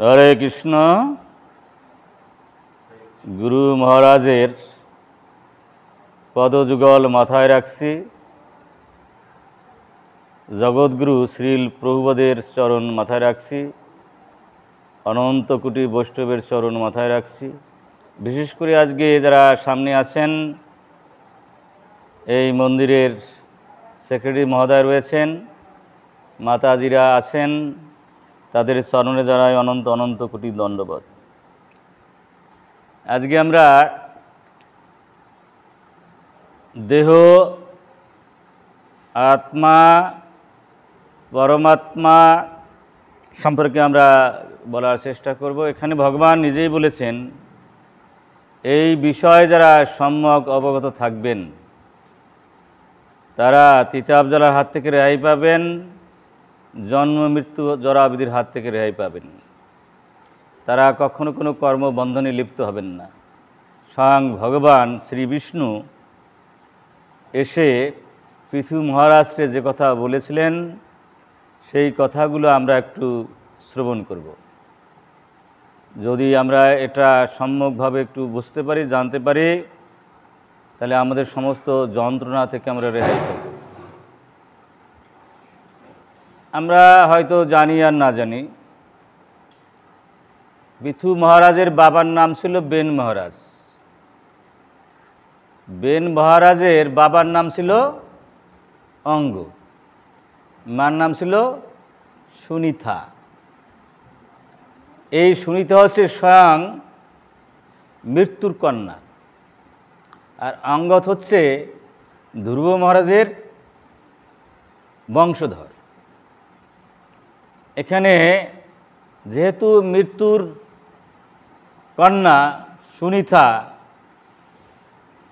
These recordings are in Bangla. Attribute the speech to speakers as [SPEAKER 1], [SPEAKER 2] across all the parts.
[SPEAKER 1] হরে কৃষ্ণ। গুরু মহারাজের পদযুগল মাথায় রাখছি, জগৎগুরু শ্রীল প্রভুপাদের চরণ মাথায় রাখছি, অনন্ত কোটি বৈষ্ণবের চরণ মাথায় রাখছি। বিশেষ করে আজকে যারা সামনে আছেন, এই মন্দিরের সেক্রেটারি মহোদয় রয়েছেন, মাতাজিরা আছেন, তাদের চরণে জানাই অনন্ত অনন্ত কোটি দণ্ডবত। আজকে আমরা দেহ, আত্মা, পরমাত্মা সম্পর্কে আমরা বলার চেষ্টা করব। এখানে ভগবান নিজেই বলেছেন, এই বিষয়ে যারা সম্যক অবগত থাকবেন তারা তিতাব জ্বালার হাত থেকে রেহাই পাবেন, জন্ম মৃত্যু জরাবিধির হাত থেকে রেহাই পাবেন। তারা কখনো কোনো কর্মবন্ধনে লিপ্ত হবেন না। স্বয়ং ভগবান শ্রী বিষ্ণু এসে পৃথু মহারাষ্ট্রে যে কথা বলেছিলেন, সেই কথাগুলো আমরা একটু শ্রবণ করব। যদি আমরা এটা সম্যকভাবে একটু বুঝতে পারি, জানতে পারি, তাহলে আমাদের সমস্ত যন্ত্রণা থেকে আমরা রেহাই পাব। আমরা হয়তো জানি আর না জানি, পৃথু মহারাজের বাবার নাম ছিল বেন মহারাজ। বেন মহারাজের বাবার নাম ছিল অঙ্গ, মার নাম ছিল সুনিতা। এই সুনিতা হচ্ছে স্বয়ং মৃত্যুর কন্যা, আর অঙ্গদ হচ্ছে ধ্রুব মহারাজের বংশধর। এখানে যেহেতু মৃত্যুর কন্যা সুনিতা,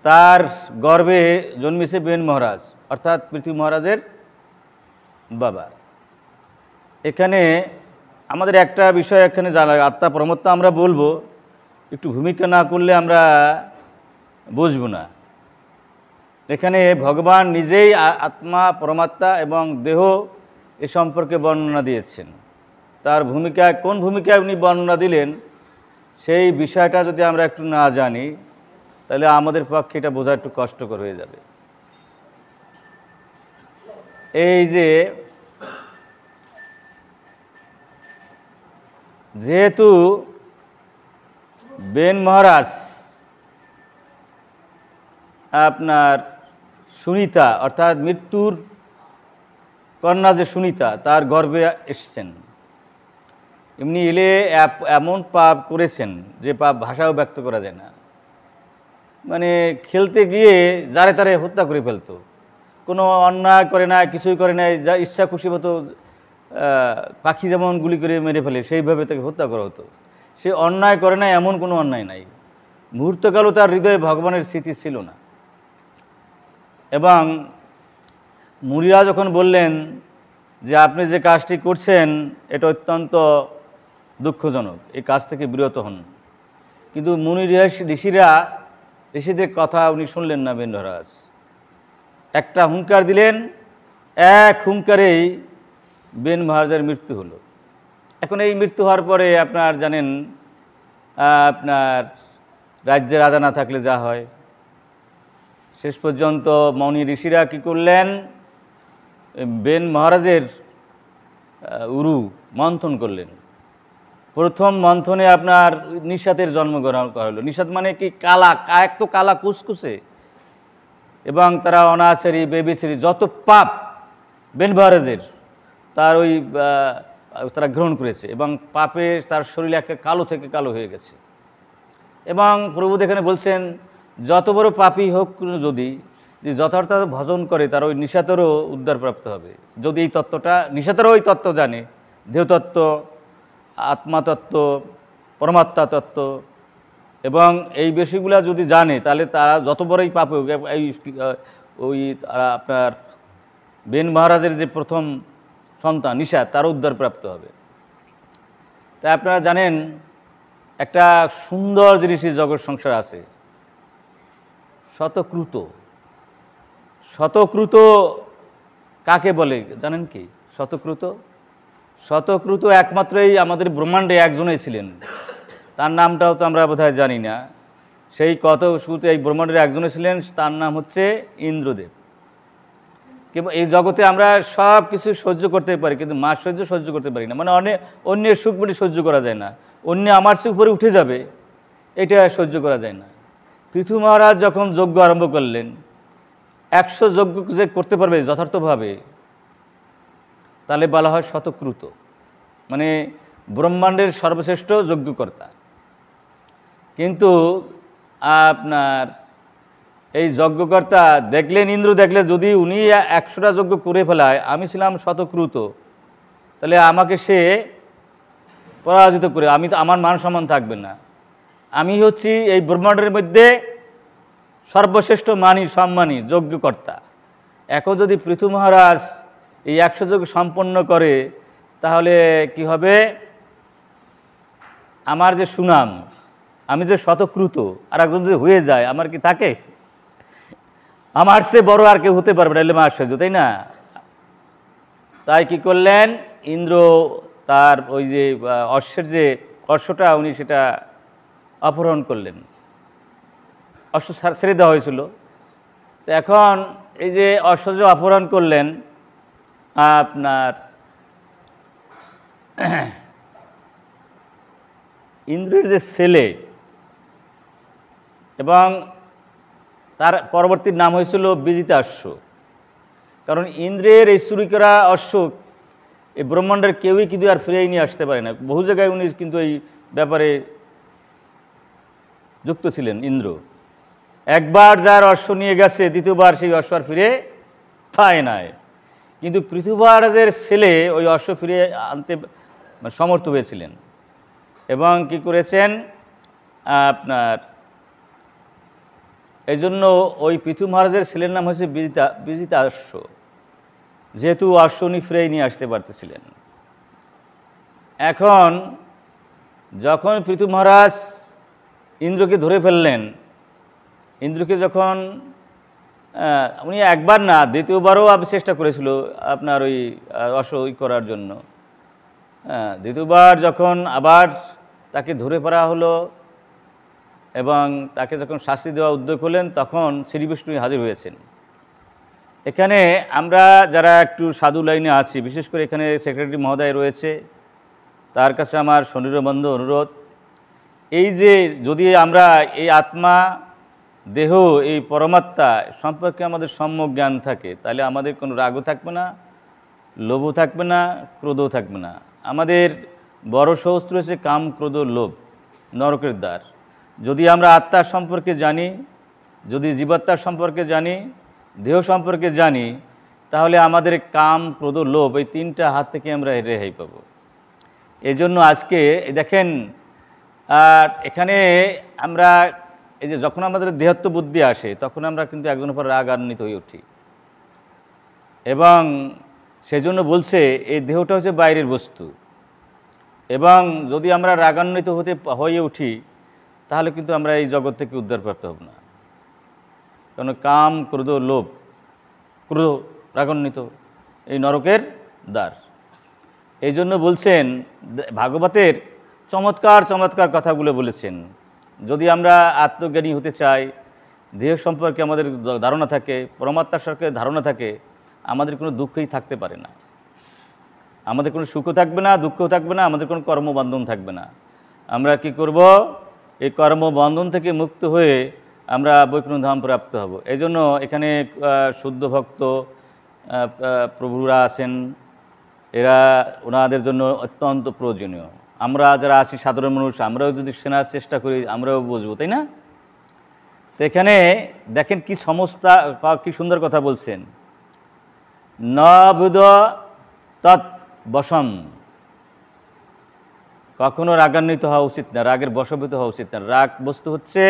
[SPEAKER 1] তার গর্ভে জন্মেছে বেন মহারাজ, অর্থাৎ পৃথু মহারাজের বাবা। এখানে আমাদের একটা বিষয় এখানে জানা, আত্মা পরমাত্মা আমরা বলবো, একটু ভূমিকা না করলে আমরা বুঝব না। এখানে ভগবান নিজেই আত্মা, পরমাত্মা এবং দেহ এ সম্পর্কে বর্ণনা দিয়েছেন। তার ভূমিকা, কোন ভূমিকায় উনি বর্ণনা দিলেন, সেই বিষয়টা যদি আমরা একটু না জানি, তাহলে আমাদের পক্ষে এটা বোঝা একটু কষ্টকর হয়ে যাবে। এই যেহেতু বেন মহারাজ আপনার সুনিতা, অর্থাৎ মৃত্যুর কন্যা যে সুনিতা, তার গর্ভে এসেছেন, এমনি এলে এমন পাপ করেছেন যে পাপ ভাষাও ব্যক্ত করা যায় না। মানে খেলতে গিয়ে যারে তারে হত্যা করে ফেলতো, কোনো অন্যায় করে না, কিছুই করে নাই, যা ইচ্ছা খুশি মতো পাখি যেমন গুলি করে মেরে ফেলে, সেইভাবে তাকে হত্যা করা হতো। সে অন্যায় করে না, এমন কোনো অন্যায় নাই। মুহূর্তকালও তার হৃদয়ে ভগবানের স্মৃতি ছিল না। এবং মুনিরা যখন বললেন যে আপনি যে কাজটি করছেন এটা অত্যন্ত দুঃখজনক, এই কাজ থেকে বিরত হন, কিন্তু মুনি ঋষিদের কথা উনি শুনলেন না। বেন মহারাজ একটা হুঙ্কার দিলেন, এক হুঙ্কারেই বেন মহারাজের মৃত্যু হলো। এখন এই মৃত্যু হওয়ার পরে আপনার জানেন, আপনার রাজ্যে রাজা না থাকলে যা হয়, শেষ পর্যন্ত মনি ঋষিরা কী করলেন, বেন মহারাজের উরু মন্থন করলেন। প্রথম মন্থনে আপনার নিষাদের জন্মগ্রহণ করা হলো। নিষাদ মানে কি? কালা, এক তো কালা কুসকুসে, এবং তারা অনাচারী, বেবিচারী, যত পাপ বেন মহারাজের, তার ওই তারা গ্রহণ করেছে, এবং পাপে তার শরীর একটা কালো থেকে কালো হয়ে গেছে। এবং প্রভু এখানে বলছেন, যত বড় পাপী হোক যদি যথার্থ ভজন করে, তার ওই নিষাদেরও উদ্ধারপ্রাপ্ত হবে। যদি এই তত্ত্বটা, নিষাদেরও ওই তত্ত্ব জানে, দেহতত্ত্ব, আত্মাতত্ত্ব, পরমাত্মা তত্ত্ব, এবং এই বিষয়গুলো যদি জানে, তাহলে তারা যত বড়ই পাপ হোক, ওই আপনার বেন মহারাজের যে প্রথম সন্তান নিষাদ, তারও উদ্ধারপ্রাপ্ত হবে। তাই আপনারা জানেন, একটা সুন্দর জিনিসই জগৎ সংসার আছে, শতক্রুত। শতক্রুত কাকে বলে জানেন কি? শতক্রুত, শতক্রুত একমাত্রই আমাদের ব্রহ্মাণ্ডে একজনই ছিলেন, তার নামটাও তো আমরা বোধহয় জানি না। সেই কত শুরুতে এই ব্রহ্মাণ্ডের একজনই ছিলেন, তার নাম হচ্ছে ইন্দ্রদেব। কিন্তু এই জগতে আমরা সব কিছু সহ্য করতে পারি, কিন্তু মাশ্চর্য সহ্য করতে পারি না। মানে অন্যের সুখ বলে সহ্য করা যায় না, অন্য আমার সুখ উপরে উঠে যাবে, এটা সহ্য করা যায় না। পৃথু মহারাজ যখন যজ্ঞ আরম্ভ করলেন, 100 যজ্ঞ যে করতে পারবে যথার্থভাবে, তাহলে বলা হয় শতক্রুত, মানে ব্রহ্মাণ্ডের সর্বশ্রেষ্ঠ যজ্ঞকর্তা। কিন্তু আপনার এই যজ্ঞকর্তা দেখলেন, ইন্দ্র দেখলে যদি উনি 100টা যজ্ঞ করে ফেলায়, আমি ছিলাম শতক্রুত, তাহলে আমাকে সে পরাজিত করে আমার মান সম্মান থাকবে না। আমি হচ্ছি এই ব্রহ্মাণ্ডের মধ্যে সর্বশ্রেষ্ঠ মানী সম্মানী যজ্ঞকর্তা। এখন যদি পৃথু মহারাজ এই 100 যজ্ঞ সম্পন্ন করে, তাহলে কি হবে? আমার যে সুনাম, আমি যে শতক্রুত, আর একজন যদি হয়ে যায়, আমার কি থাকে? আমার সে বড় আর কেউ হতে পারবে না, এলে আশ্চর্য, তাই না? তাই কি করলেন ইন্দ্র, তার ওই যে অশ্বের যে অশ্বটা, উনি সেটা অপহরণ করলেন। অশ্ব ছেড়ে দেওয়া হয়েছিল। তো এখন এই যে অশ্ব যে অপহরণ করলেন, আপনার ইন্দ্রের যে ছেলে, এবং তার পরবর্তী নাম হয়েছিল বিজিতাশ্ব। কারণ ইন্দ্রের এই চুরি করা অশ্ব এই ব্রহ্মাণ্ডের কেউই কিন্তু আর ফিরিয়ে নিয়ে আসতে পারে না। বহু জায়গায় উনি কিন্তু এই ব্যাপারে যুক্ত ছিলেন। ইন্দ্র একবার যার অশ্ব নিয়ে গেছে, দ্বিতীয়বার সেই অশ্ব আর ফিরে পায় নাই। কিন্তু পৃথু মহারাজের ছেলে ওই অশ্ব ফিরে আনতে সমর্থ হয়েছিলেন, এবং কি করেছেন আপনার, এই জন্য ওই পৃথু মহারাজের ছেলের নাম হচ্ছে বিজিতাশ্ব, যেহেতু অশ্ব উনি ফিরে নিয়ে আসতে পারতেছিলেন। এখন যখন পৃথু মহারাজ ইন্দ্রকে ধরে ফেললেন, ইন্দ্রকে যখন উনি একবার না দ্বিতীয়বারও চেষ্টা করেছিল আপনার ওই অশ্ব করার জন্য। দ্বিতীয়বার যখন আবার তাকে ধরে ফেলা হলো এবং তাকে যখন শাস্তি দেওয়া উদ্যোগ হলেন, তখন শ্রীবিষ্ণু হাজির হয়েছেন। এখানে আমরা যারা একটু সাধু লাইনে আছি, বিশেষ করে এখানে সেক্রেটারি মহোদয় রয়েছে, তার কাছে আমার সনির্বন্ধ অনুরোধ, এই যে যদি আমরা এই আত্মা দেহ এই পরমাত্মা সম্পর্কে আমাদের সম্যক জ্ঞান থাকে, তাহলে আমাদের কোনো রাগও থাকবে না, লোভও থাকবে না, ক্রোধও থাকবে না। আমাদের বড় শস্ত্র হচ্ছে কাম, ক্রোধ, লোভ, নরকের দ্বার। যদি আমরা আত্মার সম্পর্কে জানি, যদি জীবাত্মার সম্পর্কে জানি, দেহ সম্পর্কে জানি, তাহলে আমাদের কাম, ক্রোধ, লোভ এই 3টা হাত থেকে আমরা রেহাই পাব। এই জন্য আজকে দেখেন, আর এখানে আমরা এই যে যখন আমাদের দেহত্ব বুদ্ধি আসে, তখন আমরা কিন্তু একজনের উপর রাগান্বিত হয়ে উঠি, এবং সেজন্য বলছে এই দেহটা হচ্ছে বাইরের বস্তু, এবং যদি আমরা রাগান্বিত হয়ে উঠি, তাহলে কিন্তু আমরা এই জগৎ থেকে উদ্ধারপ্রাপ্ত হব না। কারণ কাম, ক্রোধ, লোভ, ক্রোধ, রাগান্বিত এই নরকের দ্বার। এই জন্য বলছেন, ভাগবতের চমৎকার চমৎকার কথাগুলো বলেছেন। যদি আমরা আত্মজ্ঞানী হতে চাই, দেহ সম্পর্কে আমাদের ধারণা থাকে, পরমাত্মার সম্পর্কে ধারণা থাকে, আমাদের কোনো দুঃখই থাকতে পারে না, আমাদের কোনো সুখও থাকবে না, দুঃখও থাকবে না, আমাদের কোনো কর্মবন্ধন থাকবে না। আমরা কি করব? এই কর্মবন্ধন থেকে মুক্ত হয়ে আমরা বৈকুণ্ঠ ধাম প্রাপ্ত হব। এই জন্য এখানে শুদ্ধ ভক্ত প্রভুরা আছেন, এরা ওনাদের জন্য অত্যন্ত প্রয়োজনীয়। আমরা যারা আছি সাধারণ মানুষ, আমরাও যদি শোনার চেষ্টা করি, আমরাও বুঝবো, তাই না? তো এখানে দেখেন কি সমস্যা, কি সুন্দর কথা বলছেন, ন বুধ তৎ বশম। কখনো রাগান্বিত হওয়া উচিত না, রাগের বশভূত হওয়া উচিত না। রাগ বস্তু হচ্ছে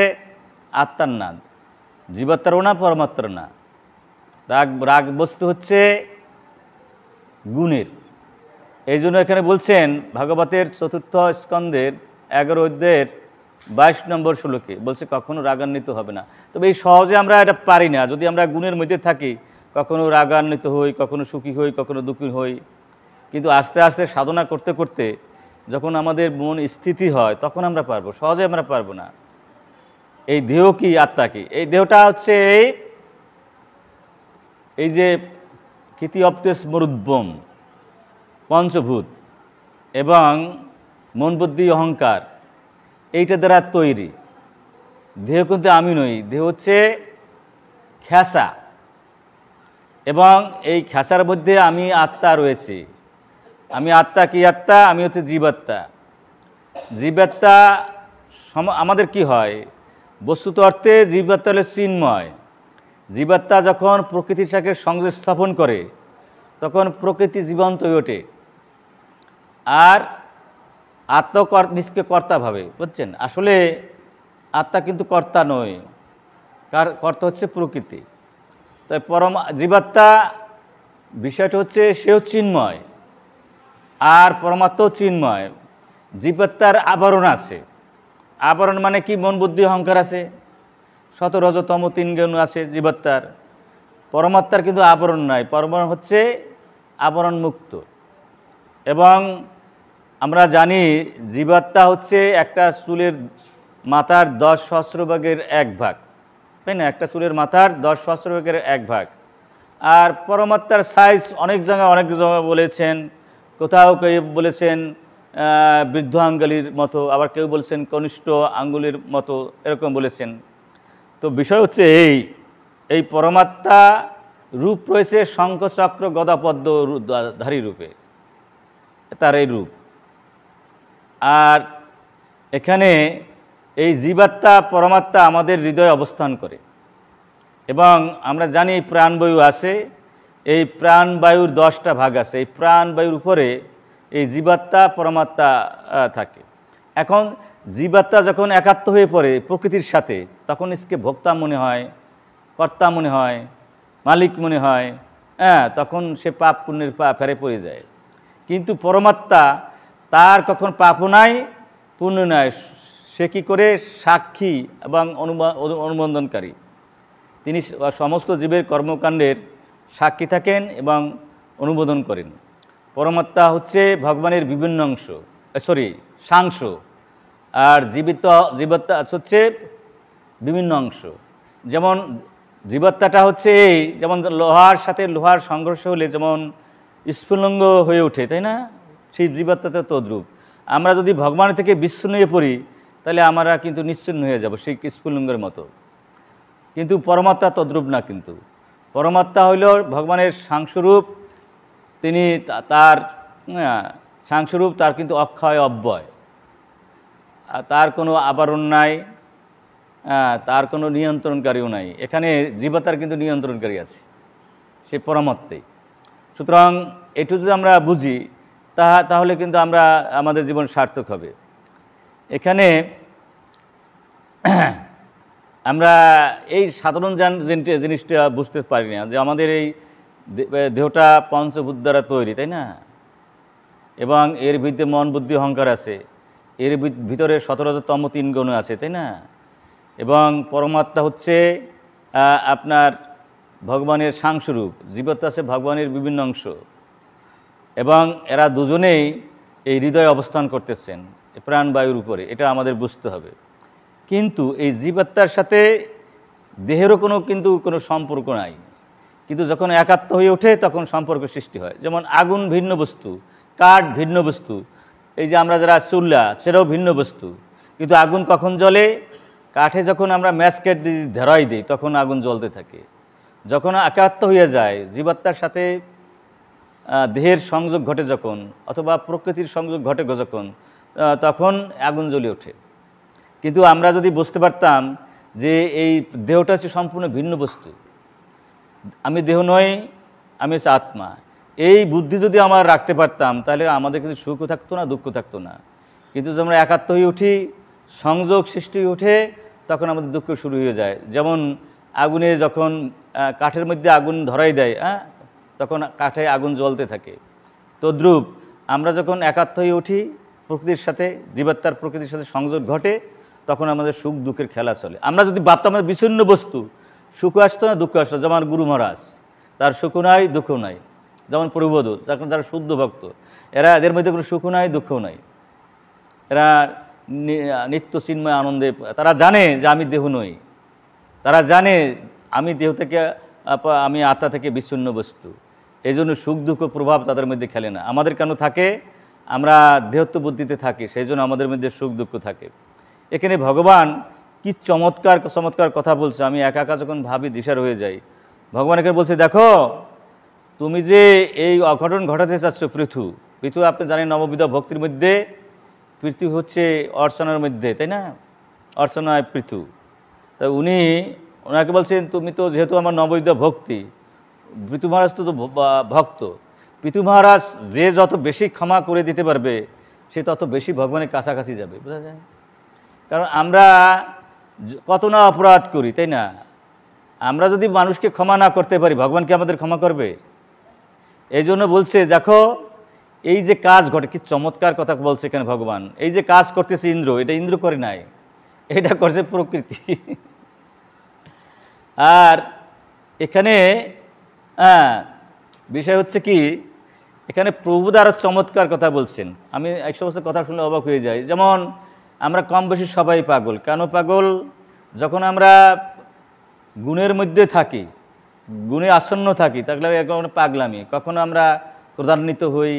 [SPEAKER 1] আত্মার না, জীবাত্মারও না, পরমাত্মার না। রাগ বস্তু হচ্ছে গুণের। এই জন্য এখানে বলছেন ভাগবতের 4th স্কন্ধের 11 অধ্যায়ের 22 নম্বর শ্লোকে বলছে কখনো রাগান্বিত হবে না। তবে এই সহজে আমরা এটা পারি না। যদি আমরা গুণের মধ্যে থাকি, কখনো রাগান্বিত হই, কখনো সুখী হই, কখনো দুঃখী হই, কিন্তু আস্তে আস্তে সাধনা করতে করতে যখন আমাদের মন স্থিতি হয় তখন আমরা পারবো, সহজে আমরা পারবো না। এই দেহ কি আত্মা কি? এই দেহটা হচ্ছে এই যে কৃতি অপ্তেস মরুদ্বম পঞ্চভূত এবং মন বুদ্ধি অহংকার এইটা দ্বারা তৈরি। দেহ কিন্তু আমি নই, দেহ হচ্ছে খেসা, এবং এই খেসার মধ্যে আমি আত্মা রয়েছে। আমি আত্মা কি আত্মা? আমি হচ্ছে জীবাত্মা। জীবাত্মা আমাদের কি হয়? বস্তুত অর্থে জীবাত্মা হলে চিন্ময়। জীবাত্মা যখন প্রকৃতির সাথে সংযোগ স্থাপন করে তখন প্রকৃতি জীবন্ত হয়ে ওঠে, আর নিজকে কর্তা ভাবে। বুঝছেন? আসলে আত্মা কিন্তু কর্তা নয়, কর্তা হচ্ছে প্রকৃতি। তাই জীবাত্মা বিষয়টা হচ্ছে সেও চিন্ময় আর পরমাত্মাও চিন্ময়। জীবাত্মার আবরণ আছে। আবরণ মানে কি? মন বুদ্ধি অহংকার আছে, শত রজতম 3 গুণ আছে জীবাত্মার। পরমাত্মার কিন্তু আবরণ নাই, পরমাত্মা হচ্ছে আবরণ মুক্ত। এবং আমরা জানি জীবাত্মা হচ্ছে একটা চুলের মাথার 10 সহস্র ভাগের 1 ভাগ, তাই না? একটা চুলের মাথার 10 সহস্র ভাগের 1 ভাগ। আর পরমাত্মার সাইজ অনেক জায়গায় বলেছেন, কোথাও কেউ বলেছেন বৃদ্ধ আঙ্গুলির মতো, আবার কেউ বলেছেন কনিষ্ঠ আঙ্গুলির মতো, এরকম বলেছেন। তো বিষয় হচ্ছে এই পরমাত্মা রূপ রয়েছে শঙ্খ চক্র গদা পদ্ম ধারী রূপে, তার এই রূপ। আর এখানে এই জীবাত্মা পরমাত্মা আমাদের হৃদয়ে অবস্থান করে, এবং আমরা জানি প্রাণবায়ু আছে। এই প্রাণবায়ুর 10টা ভাগ আছে। এই প্রাণবায়ুর উপরে এই জীবাত্মা পরমাত্মা থাকে। এখন জীবাত্মা যখন একাত্ম হয়ে পড়ে প্রকৃতির সাথে, তখন इसके ভোক্তা মনে হয়, কর্তা মনে হয়, মালিক মনে হয়। তখন সে পাপ পুণ্যের ফেরে পড়ে যায়। কিন্তু পরমাত্মা, তার কখন পাপও নাই, পুণ্য নাই। সে কী করে? সাক্ষী এবং অনুমোদনকারী। তিনি সমস্ত জীবের কর্মকাণ্ডের সাক্ষী থাকেন এবং অনুমোদন করেন। পরমাত্মা হচ্ছে ভগবানের বিভিন্ন অংশ, সাংশ, আর জীবাত্মা হচ্ছে বিভিন্ন অংশ। যেমন জীবাত্মাটা হচ্ছে যেমন লোহার সাথে লোহার সংঘর্ষ হলে যেমন স্ফুলিঙ্গ হয়ে ওঠে, তাই না? সেই জীবাত্মাতে তদ্রূপ। আমরা যদি ভগবানের থেকে বিচ্ছিন্ন হয়ে পড়ি তাহলে আমরা কিন্তু নিশ্চিন্ন হয়ে যাব সেই স্ফুলিঙ্গের মতো। কিন্তু পরমাত্মা তদ্রূপ না। কিন্তু পরমাত্মা হইল ভগবানের সাংস্বরূপ। তিনি তার সাংস্বরূপ, তার কিন্তু অক্ষয় অব্যয়, তার কোনো আবরণ নাই, তার কোনো নিয়ন্ত্রণকারীও নাই। এখানে জীবাত্মার কিন্তু নিয়ন্ত্রণকারী আছে, সে পরমাত্মাই। সুতরাং এটু যদি আমরা বুঝি তাহলে কিন্তু আমাদের জীবন সার্থক হবে। এখানে আমরা এই সাধারণ জিনিসটা বুঝতে পারি না যে আমাদের এই দেহটা পঞ্চভূত দ্বারা তৈরি, তাই না? এবং এর ভিতরে মন বুদ্ধি অহংকার আছে, এর ভিতরে 17তম 3 গুণ আছে, তাই না? এবং পরমাত্মা হচ্ছে আপনার ভগবানের সাংস্বরূপ, জীবাত্মা আছে ভগবানের বিভিন্ন অংশ, এবং এরা দুজনেই এই হৃদয়ে অবস্থান করতেছেন প্রাণবায়ুর উপরে। এটা আমাদের বুঝতে হবে। কিন্তু এই জীবাত্মার সাথে দেহেরও কোনো সম্পর্ক নাই। কিন্তু যখন একাত্ম হয়ে ওঠে তখন সম্পর্ক সৃষ্টি হয়। যেমন আগুন ভিন্ন বস্তু, কাঠ ভিন্ন বস্তু, এই যে আমরা যারা চুল্লা সেটাও ভিন্ন বস্তু, কিন্তু আগুন কখন জ্বলে? কাঠে যখন আমরা ম্যাচকেট ধরাই দিই তখন আগুন জ্বলতে থাকে। যখন একাত্ম হয়ে যায়, জীবাত্মার সাথে দেহের সংযোগ ঘটে যখন, অথবা প্রকৃতির সংযোগ ঘটে যখন, তখন আগুন জ্বলে ওঠে। কিন্তু আমরা যদি বুঝতে পারতাম যে এই দেহটা হচ্ছে সম্পূর্ণ ভিন্ন বস্তু, আমি দেহ নই, আমি হচ্ছে আত্মা, এই বুদ্ধি যদি আমরা রাখতে পারতাম তাহলে আমাদের কিন্তু সুখও থাকতো না, দুঃখ থাকতো না। কিন্তু যখন আমরা একাত্ম হয়ে উঠি, সংযোগ সৃষ্টি হয়ে ওঠে, তখন আমাদের দুঃখ শুরু হয়ে যায়। যেমন আগুনে যখন কাঠের মধ্যে আগুন ধরাই দেয়, তখন কাঠে আগুন জ্বলতে থাকে। তদ্রূপ আমরা যখন একাত্ম হয়ে উঠি প্রকৃতির সাথে, জীবাত্মার প্রকৃতির সাথে সংযোগ ঘটে, তখন আমাদের সুখ দুঃখের খেলা চলে। আমরা যদি ভাবতাম আমাদের বিচ্ছিন্ন বস্তু, সুখ আসতো না, দুঃখ আসতো। যেমন গুরু মহারাজ, তার সুখ নাই, দুঃখ নাই, যেমন প্রভুবধ, যখন যারা শুদ্ধ ভক্ত, এদের মধ্যে কোনো সুখও নাই, দুঃখও নাই। এরা নিত্য চিন্ময় আনন্দে, তারা জানে যে আমি দেহ নই, তারা জানে আমি দেহ থেকে, আমি আত্মা থেকে বিচ্ছিন্ন বস্তু। এই জন্য সুখ দুঃখ প্রভাব তাদের মধ্যে খেলে না। আমাদের কেন থাকে? আমরা দেহত্ব বুদ্ধিতে থাকি, সেই জন্য আমাদের মধ্যে সুখ দুঃখ থাকে। এখানে ভগবান কি চমৎকার চমৎকার কথা বলছে, আমি একা একা যখন ভাবি দিশার হয়ে যাই। ভগবান এখানে বলছে, দেখো তুমি যে এই অঘটন ঘটাতে চাচ্ছ, পৃথু পৃথু আপনি জানেন নববিধ ভক্তির মধ্যে পৃথু হচ্ছে অর্চনার মধ্যে, তাই না? অর্চনায় পৃথু। তা ওনাকে বলছেন, তুমি তো যেহেতু আমার নববিধ ভক্তি, পৃথু মহারাজ তো ভক্ত, পৃথু মহারাজ যে যত বেশি ক্ষমা করে দিতে পারবে সে তত বেশি ভগবানের কাছাকাছি যাবে, বোঝা যায়? কারণ আমরা কত না অপরাধ করি, তাই না? আমরা যদি মানুষকে ক্ষমা না করতে পারি, ভগবান কি আমাদের ক্ষমা করবে? এই জন্য বলছে, দেখো এই যে কাজ ঘটে, কি চমৎকার কথা বলছে এখানে ভগবান। এই যে কাজ করতেছে ইন্দ্র, এটা ইন্দ্র করে নাই, এটা করছে প্রকৃতি। আর এখানে বিষয় হচ্ছে কি, এখানে প্রভুদা আরও চমৎকার কথা বলছেন। আমি এক সমস্ত কথা শুনলে অবাক হয়ে যাই। যেমন আমরা কম বেশি সবাই পাগল। কেন পাগল? যখন আমরা গুণের মধ্যে থাকি, গুণে আসন্ন থাকি, তাহলে এরকম পাগলামি। কখনো আমরা ক্রোধান্বিত হই,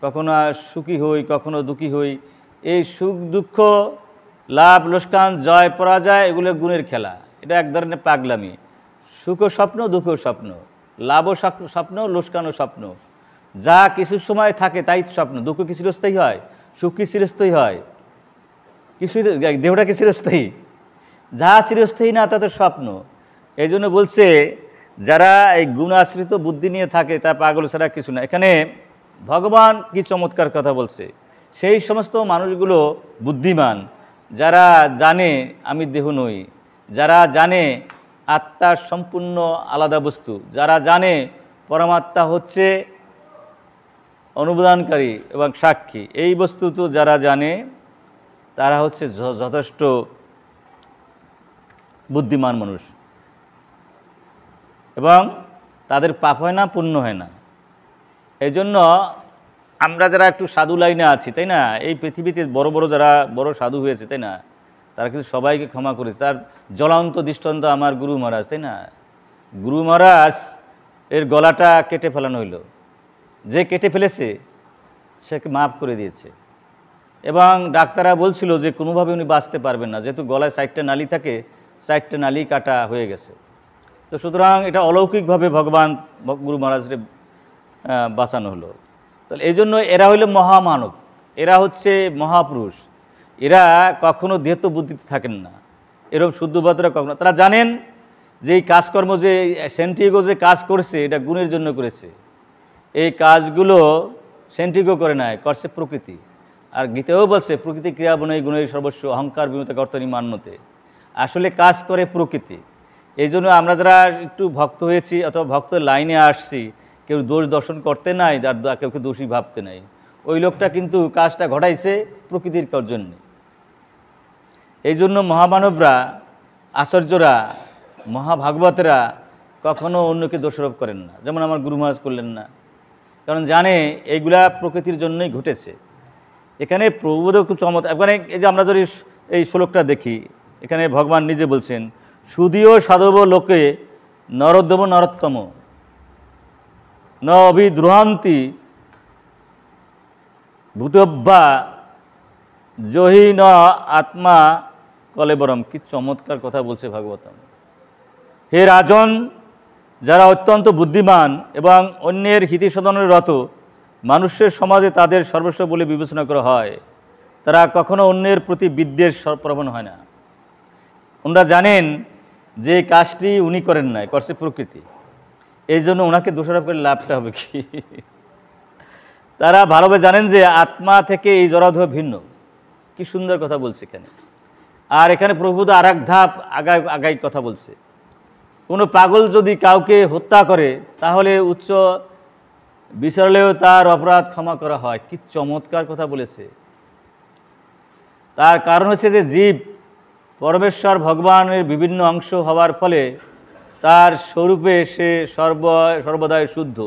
[SPEAKER 1] কখনো সুখী হই, কখনো দুঃখী হই। এই সুখ দুঃখ, লাভ লোকসান, জয় পরাজয়, এগুলো গুণের খেলা। এটা এক ধরনের পাগলামি। সুখও স্বপ্ন, দুঃখও স্বপ্ন, লাভও স্বপ্ন, লোকসানও স্বপ্ন। যা কিছু সময় থাকে তাই স্বপ্ন। দুঃখ কি চিরস্থায়ী হয়? সুখ কি চিরস্থায়ী হয়? কিছু দেহটা কি চিরস্থায়ী? যা চিরস্থায়ী না তা তো স্বপ্ন। এই জন্য বলছে, যারা এই গুণাশ্রিত বুদ্ধি নিয়ে থাকে তা পাগল ছাড়া কিছু না। এখানে ভগবান কি চমৎকার কথা বলছে। সেই সমস্ত মানুষগুলো বুদ্ধিমান, যারা জানে আমি দেহ নই, যারা জানে আত্মা সম্পূর্ণ আলাদা বস্তু, যারা জানে পরমাত্মা হচ্ছে অনুবাদনকারী এবং সাক্ষী, এই বস্তু তো যারা জানে তারা হচ্ছে যথেষ্ট বুদ্ধিমান মানুষ, এবং তাদের পাপ হয় না, পুণ্য হয় না। এই জন্য আমরা যারা একটু সাধু লাইনে আছি, তাই না, এই পৃথিবীতে বড় বড় যারা বড় সাধু হয়েছে, তাই না, তারা কিন্তু সবাইকে ক্ষমা করেছে। তার জ্বলন্ত দৃষ্টান্ত আমার গুরু মহারাজ, তাই না? গুরু মহারাজ এর গলাটা কেটে ফেলানো হইল, যে কেটে ফেলেছে সেকে মাফ করে দিয়েছে। এবং ডাক্তাররা বলছিল যে কোনোভাবে উনি বাঁচতে পারবেন না, যেহেতু গলায় 4টা নালি থাকে, 4টা নালি কাটা হয়ে গেছে। তো সুতরাং এটা অলৌকিকভাবে ভগবান গুরু মহারাজকে বাঁচানো হলো। তাহলে এই জন্য এরা হইল মহামানব, এরা হচ্ছে মহাপুরুষ। এরা কখনো দেহত্ব বুদ্ধিতে থাকেন না, এরকম শুদ্ধবাদরা কখনো। তারা জানেন যে এই কাজকর্ম, যে সেন্ট্রিগো যে কাজ করছে, এটা গুণের জন্য করেছে। এই কাজগুলো সেন্ট্রিগো করে নাই, করছে প্রকৃতি। আর গীতাও বলছে, প্রকৃতি ক্রিয়া বনৈ গুণের সর্বস্ব অহংকার বিমূত কর্তনী মান্যতে। আসলে কাজ করে প্রকৃতি। এই জন্য আমরা যারা একটু ভক্ত হয়েছি অথবা ভক্ত লাইনে আসছি, কেউ দোষ দর্শন করতে নাই, আর কেউকে দোষী ভাবতে নাই। ওই লোকটা কিন্তু কাজটা ঘটাইছে প্রকৃতির জন্য। এই জন্য মহামানবরা, আচার্যরা, মহাভাগবতরা কখনো অন্যকে দোষারোপ করেন না, যেমন আমার গুরু মহারাজ করলেন না। কারণ জানে এইগুলা প্রকৃতির জন্যই ঘটেছে। এখানে প্রভুবোধ খুব চমৎকার। এখানে এই যে আমরা যদি এই শ্লোকটা দেখি, এখানে ভগবান নিজে বলছেন, সুদীয় সাধব লোকে নরোদ্যম নরোত্তম ন অভিদ্রুহান্তি ভূতব্যা জহি ন আত্মা কলেবরম। কি চমৎকার কথা বলছে ভাগবতম। হে রাজন, যারা অত্যন্ত বুদ্ধিমান এবং অন্যের হিতসাধনের রত, মানুষের সমাজে তাদের সর্বস্ব বলে বিবেচনা করা হয়, তারা কখনো অন্যের প্রতি বিদ্বেষ প্রবণ হয় না। ওনারা জানেন যে কাজটি উনি করেন নাই, করছে প্রকৃতি। এই জন্য ওনাকে দোষারোপ করে লাভটা হবে কি? তারা ভালোভাবে জানেন যে আত্মা থেকে এই জড়দেহ ভিন্ন। কি সুন্দর কথা বলছে এখানে। আর এখানে প্রভুদ আর এক ধাপ আগাই কথা বলছে। কোনো পাগল যদি কাউকে হত্যা করে, তাহলে উচ্চ বিচারালয়েও তার অপরাধ ক্ষমা করা হয়। কি চমৎকার কথা বলেছে। তার কারণ হচ্ছে যে জীব পরমেশ্বর ভগবানের বিভিন্ন অংশ হওয়ার ফলে তার স্বরূপে সে সর্বদাই শুদ্ধ।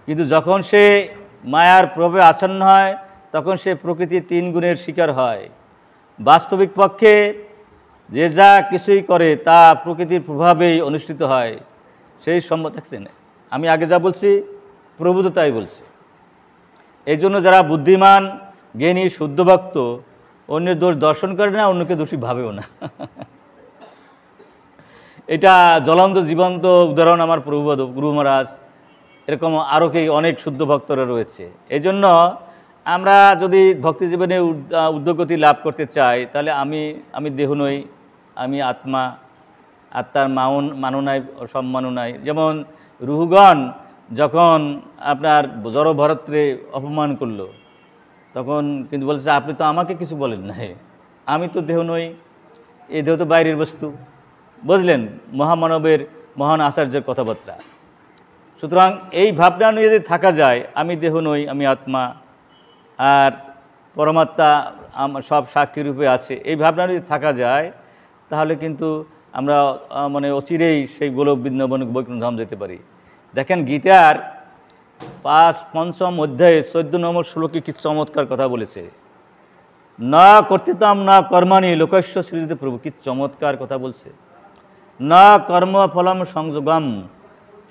[SPEAKER 1] কিন্তু যখন সে মায়ার প্রভাবে আচ্ছন্ন হয় তখন সে প্রকৃতির 3 গুণের শিকার হয়। বাস্তবিক পক্ষে যে যা কিছুই করে তা প্রকৃতির প্রভাবেই অনুষ্ঠিত হয়। সেই সম্মত থাকছেন, আমি আগে যা বলছি প্রভু তো তাই বলছে। এই জন্য যারা বুদ্ধিমান, জ্ঞানী, শুদ্ধ ভক্ত অন্যের দোষ দর্শন করে না, অন্যকে দোষী ভাবেও না। এটা জ্বলন্ত জীবন্ত উদাহরণ আমার প্রভু গুরু মহারাজ, এরকম আরও কি অনেক শুদ্ধ ভক্তরা রয়েছে। এই জন্য আমরা যদি ভক্তি জীবনে ঊর্ধ্বগতি লাভ করতে চাই, তাহলে আমি দেহ নই, আমি আত্মা, আত্মার মানও নাই, সম্মানও নাই। যেমন রুহুগণ যখন আপনার জড় ভরত্রে অপমান করলো, তখন কিন্তু বলছে আপনি তো আমাকে কিছু বলেন নাই, আমি তো দেহ নই, এই দেহ তো বাইরের বস্তু। বুঝলেন মহামানবের, মহান আচার্যের কথাবার্তা। সুতরাং এই ভাবনা নিয়ে যদি থাকা যায়, আমি দেহ নই, আমি আত্মা, আর পরমাত্মা সব সাক্ষী রূপে আছে, এই ভাবনা যদি থাকা যায়, তাহলে কিন্তু আমরা মানে অচিরেই সেই গোলক বৃন্দাবন বৈকুণ্ঠ ধাম যেতে পারি। দেখেন গীতার 5ম অধ্যায়ে 14 নম্বর শ্লোকে কি চমৎকার কথা বলেছে। না কর্তৃত্বম না কর্মাণি লোকস্য সৃজিত প্রভু, কি চমৎকার কথা বলছে। না কর্মফলম সংযোগম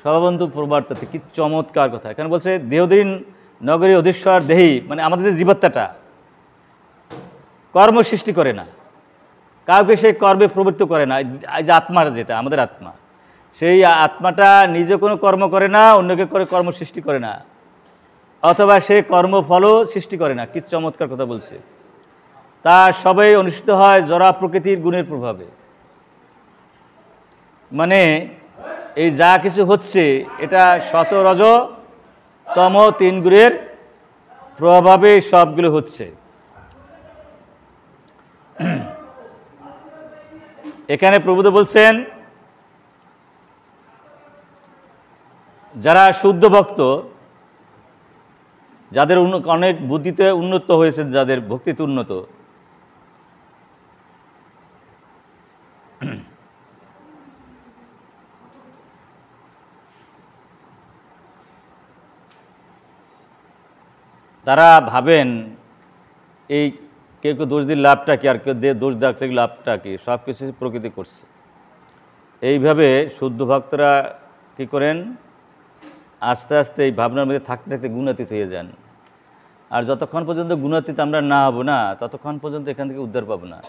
[SPEAKER 1] সর্ববন্ধু প্রবর্ততে, কি চমৎকার কথা। এখানে বলছে দেহদিন নগরী অধীশ্বর দেহি, মানে আমাদের যে জীবাত্মাটা কর্ম সৃষ্টি করে না, কাউকে সেই কর্মে প্রবৃত্ত করে না। এই যে আত্মার, যেটা আমাদের আত্মা, সেই আত্মাটা নিজে কোনো কর্ম করে না, অন্যকে করে কর্ম সৃষ্টি করে না, অথবা সে কর্মফলও সৃষ্টি করে না। কি চমৎকার কথা বলছে। তা সবাই অনুষ্ঠিত হয় জড়া প্রকৃতির গুণের প্রভাবে। মানে এই যা কিছু হচ্ছে এটা শত রজ তম 3 গুণের প্রভাবে সবগুলো হচ্ছে। এখানে প্রভুদেব বলছেন যারা শুদ্ধ ভক্ত, যাদের অনেক বুদ্ধিতে উন্নত হয়েছে, যাদের ভক্তিতে উন্নত, তারা ভাবেন এই কেউ কেউ দোষ দিয়ে লাভটা কি, আর কেউ দোষ দেওয়া লাভটা কি, সব কিছু প্রকৃতি করছে। এইভাবে শুদ্ধ ভক্তরা কী করেন, আস্তে আস্তে এই ভাবনার মধ্যে থাকতে থাকতে গুণাতীত হয়ে যান। আর যতক্ষণ পর্যন্ত গুণাতীত আমরা না হব না, ততক্ষণ পর্যন্ত এখান থেকে উদ্ধার পাবো না।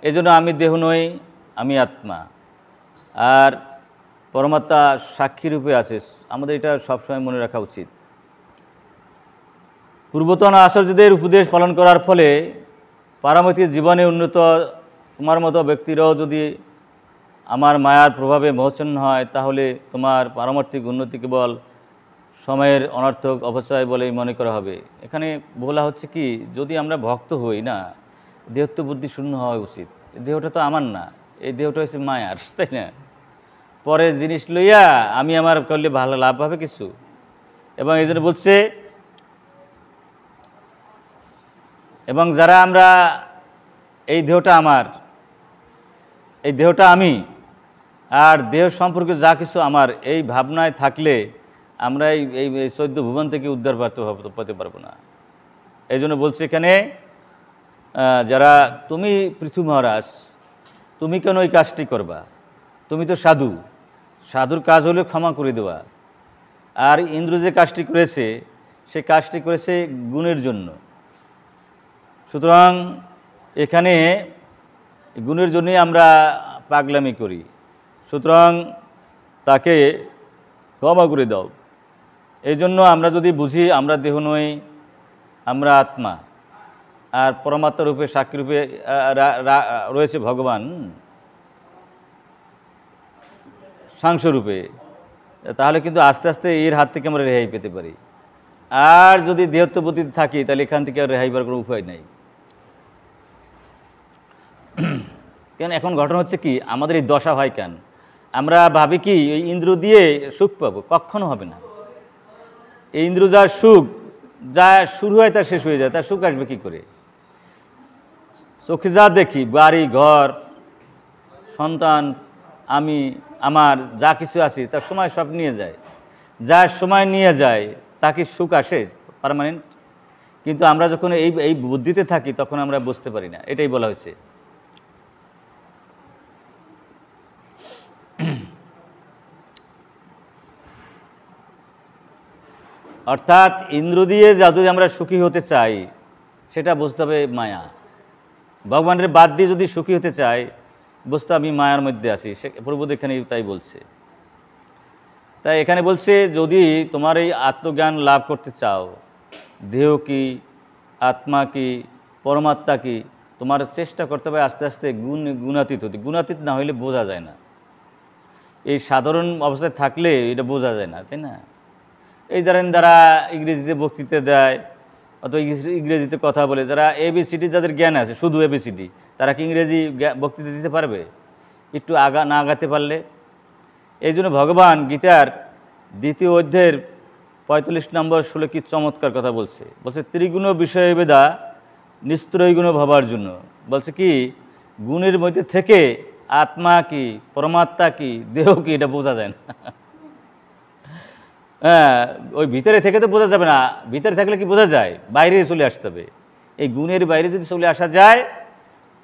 [SPEAKER 1] এই জন্য আমি দেহ নই, আমি আত্মা, আর পরমাত্মা সাক্ষী রূপে আছে। আমাদের এটা সবসময় মনে রাখা উচিত। পূর্বতন আচার্যদের উপদেশ পালন করার ফলে পারমার্থিক জীবনে উন্নত তোমার মতো ব্যক্তিরাও যদি আমার মায়ার প্রভাবে মোহচ্ছন্ন হয়, তাহলে তোমার পারমার্থিক উন্নতি কেবল সময়ের অনর্থক অপচয় বলেই মনে করা হবে। এখানে বলা হচ্ছে কি, যদি আমরা ভক্ত হই না, দেহত্ব বুদ্ধি শূন্য হওয়া উচিত। দেহটা তো আমার না, এই দেহটা হচ্ছে মায়ার, তাই না? পরের জিনিস লইয়া আমি আমার করলে ভালো লাভ হবে কিছু। এবং এই জন্য বলছে, এবং যারা আমরা এই দেহটা আমার, এই দেহটা আমি, আর দেহ সম্পর্কে যা কিছু আমার, এই ভাবনায় থাকলে আমরা এই 14 ভুবন থেকে উদ্ধার পেতে পারবো না। এই জন্য বলছে এখানে, যারা তুমি পৃথু মহারাজ, তুমি কেন এই কাজটি করবা? তুমি তো সাধু, সাধুর কাজ হলে ক্ষমা করে দেওয়া। আর ইন্দ্র যে কাজটি করেছে, সে কাজটি করেছে গুণের জন্য। সুতরাং এখানে গুণের জন্যই আমরা পাগলামি করি। সুতরাং তাকে ক্ষমা করে দাও। এই জন্য আমরা যদি বুঝি আমরা দেহ নই, আমরা আত্মা, আর পরমাত্মা রূপে সাক্ষী রূপে রয়েছে ভগবান সাংস্যরূপে, তাহলে কিন্তু আস্তে আস্তে এর হাত থেকে আমরা রেহাই পেতে পারি। আর যদি দেহত্ব বুদ্ধিতে থাকি, তাহলে এখান থেকে আর রেহাই পাওয়ার কোনো উপায় নাই। কেন এখন ঘটনা হচ্ছে কি, আমাদের এই দশা হয় কেন? আমরা ভাবি কি ওই ইন্দ্র দিয়ে সুখ পাবো, কখনো হবে না। এই ইন্দ্র যার সুখ, যা শুরু হয় তার শেষ হয়ে যায়, তার সুখ আসবে কী করে? চোখে যা দেখি, বাড়ি ঘর, সন্তান, আমি, আমার যা কিছু আছে, তার সময় সব নিয়ে যায়। যার সময় নিয়ে যায় তা কি সুখ আসে পার্মানেন্ট? কিন্তু আমরা যখন এই এই বুদ্ধিতে থাকি তখন আমরা বুঝতে পারি না, এটাই বলা হয়েছে। অর্থাৎ ইন্দ্র দিয়ে যদি আমরা সুখী হতে চাই সেটা বুঝতে হবে মায়া। ভগবানের বাদ দিয়ে যদি সুখী হতে চাই বুঝতে আমি মায়ার মধ্যে আছি, সে প্রভুদ এখানে তাই বলছে। তাই এখানে বলছে যদি তোমার এই আত্মজ্ঞান লাভ করতে চাও, দেহ কি, আত্মা কি, পরমাত্মা কি, তোমার চেষ্টা করতে হবে আস্তে আস্তে গুণাতীত হতে। গুণাতীত না হইলে বোঝা যায় না, এই সাধারণ অবস্থায় থাকলে এটা বোঝা যায় না, তাই না? এই ধরেন যারা ইংরেজিতে বক্তৃতা দেয় অথবা ইংরেজিতে কথা বলে, যারা এবিসিডি যাদের জ্ঞান আছে শুধু এবিসিডি, তারা কি ইংরেজি বক্তৃতা দিতে পারবে একটু না আগাতে পারলে? এই জন্য ভগবান গীতার 2য় অধ্যায়ের 45 নম্বর 16 কি চমৎকার কথা বলছে। বলছে ত্রিগুণ বিষয় বেদা নিস্ত্রৈগুণ ভাবার জন্য। বলছে কি গুণের মধ্যে থেকে আত্মা কি, পরমাত্মা কি, দেহ কি এটা বোঝা যায় না। হ্যাঁ, ওই ভিতরে থেকে তো বোঝা যাবে না। ভিতরে থাকলে কি বোঝা যায়? বাইরে চলে আসতে হবে। এই গুণের বাইরে যদি চলে আসা যায়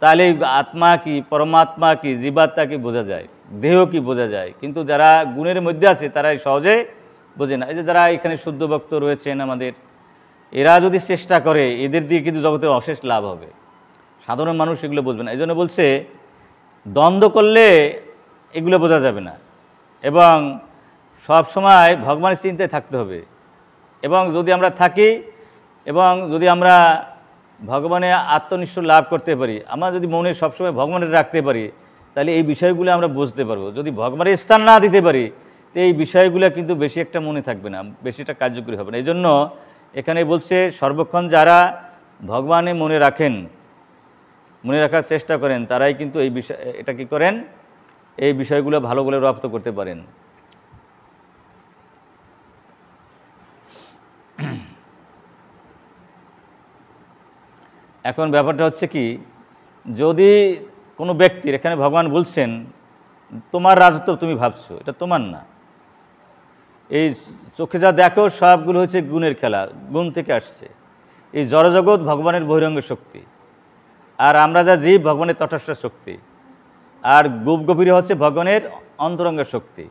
[SPEAKER 1] তাহলে আত্মা কি, পরমাত্মা কি, জীবাত্মা কি বোঝা যায়, দেহ কি বোঝা যায়। কিন্তু যারা গুণের মধ্যে আছে তারা সহজে বোঝে না। এই যে যারা এখানে শুদ্ধ ভক্ত রয়েছেন আমাদের, এরা যদি চেষ্টা করে এদের দিয়ে কিন্তু জগতের অশেষ লাভ হবে। সাধারণ মানুষ এগুলো বুঝবে না। এই জন্য বলছে দ্বন্দ্ব করলে এগুলো বোঝা যাবে না, এবং সব সময় ভগবানের চিন্তায় থাকতে হবে। এবং যদি আমরা থাকি এবং যদি আমরা ভগবানের আত্মনিষ্ঠ লাভ করতে পারি, আমরা যদি মনে সবসময় ভগবানের রাখতে পারি, তাহলে এই বিষয়গুলো আমরা বুঝতে পারবো। যদি ভগবানের স্থান না দিতে পারি তো এই বিষয়গুলো কিন্তু বেশি একটা মনে থাকবে না, বেশি একটা কার্যকরী হবে না। এই জন্য এখানে বলছে সর্বক্ষণ যারা ভগবানে মনে রাখেন, মনে রাখার চেষ্টা করেন, তারাই কিন্তু এই বিষয় এটা কি করেন, এই বিষয়গুলো ভালো করে রপ্ত করতে পারেন। এখন ব্যাপারটা হচ্ছে কি, যদি কোনো ব্যক্তির, এখানে ভগবান বলছেন তোমার রাজত্ব তুমি ভাবছো, এটা তোমার না। এই চোখে যা দেখো সবগুলো হচ্ছে গুণের খেলা, গুণ থেকে আসছে। এই জড়জগৎ ভগবানের বহিরঙ্গ শক্তি, আর আমরা যা জীব ভগবানের তটস্থ শক্তি, আর গভীরে হচ্ছে ভগবানের অন্তরঙ্গ শক্তি।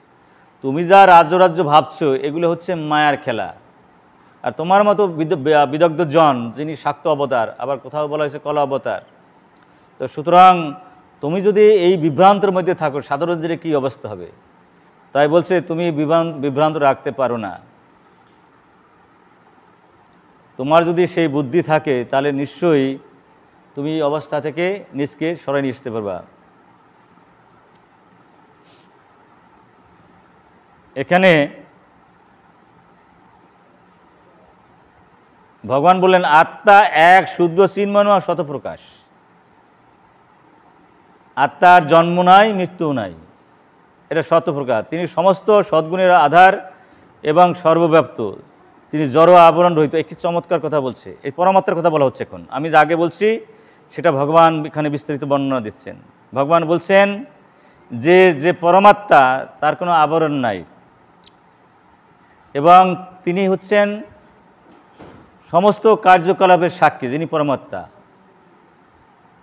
[SPEAKER 1] তুমি যা রাজ্য ভাবছো এগুলো হচ্ছে মায়ার খেলা। আর তোমার মতো বিদগ্ধ জন যিনি শাক্ত অবতার, আবার কোথাও বলা হয়েছে কলা অবতার। তো সুতরাং তুমি যদি এই বিভ্রান্তের মধ্যে থাকো, সাধারণ জেনে কী অবস্থা হবে? তাই বলছে তুমি বিভ্রান্ত রাখতে পারো না। তোমার যদি সেই বুদ্ধি থাকে তাহলে নিশ্চয়ই তুমি অবস্থা থেকে নিজকে সরাই নিয়ে আসতে পারবা। এখানে ভগবান বললেন আত্মা এক শুদ্ধ চিন্ময় শতপ্রকাশ। আত্মার জন্ম নাই, মৃত্যু নাই, এটা শতপ্রকাশ। তিনি সমস্ত সদ্গুণের আধার এবং সর্বব্যাপ্ত, তিনি জড় আবরণ রহিত। একটি চমৎকার কথা বলছে, এই পরমাত্মার কথা বলা হচ্ছে। এখন আমি যা আগে বলছি সেটা ভগবান এখানে বিস্তারিত বর্ণনা দিচ্ছেন। ভগবান বলছেন যে যে পরমাত্মা তার কোনো আবরণ নাই, এবং তিনি হচ্ছেন সমস্ত কার্যকলাপের সাক্ষী। যিনি পরমাত্মা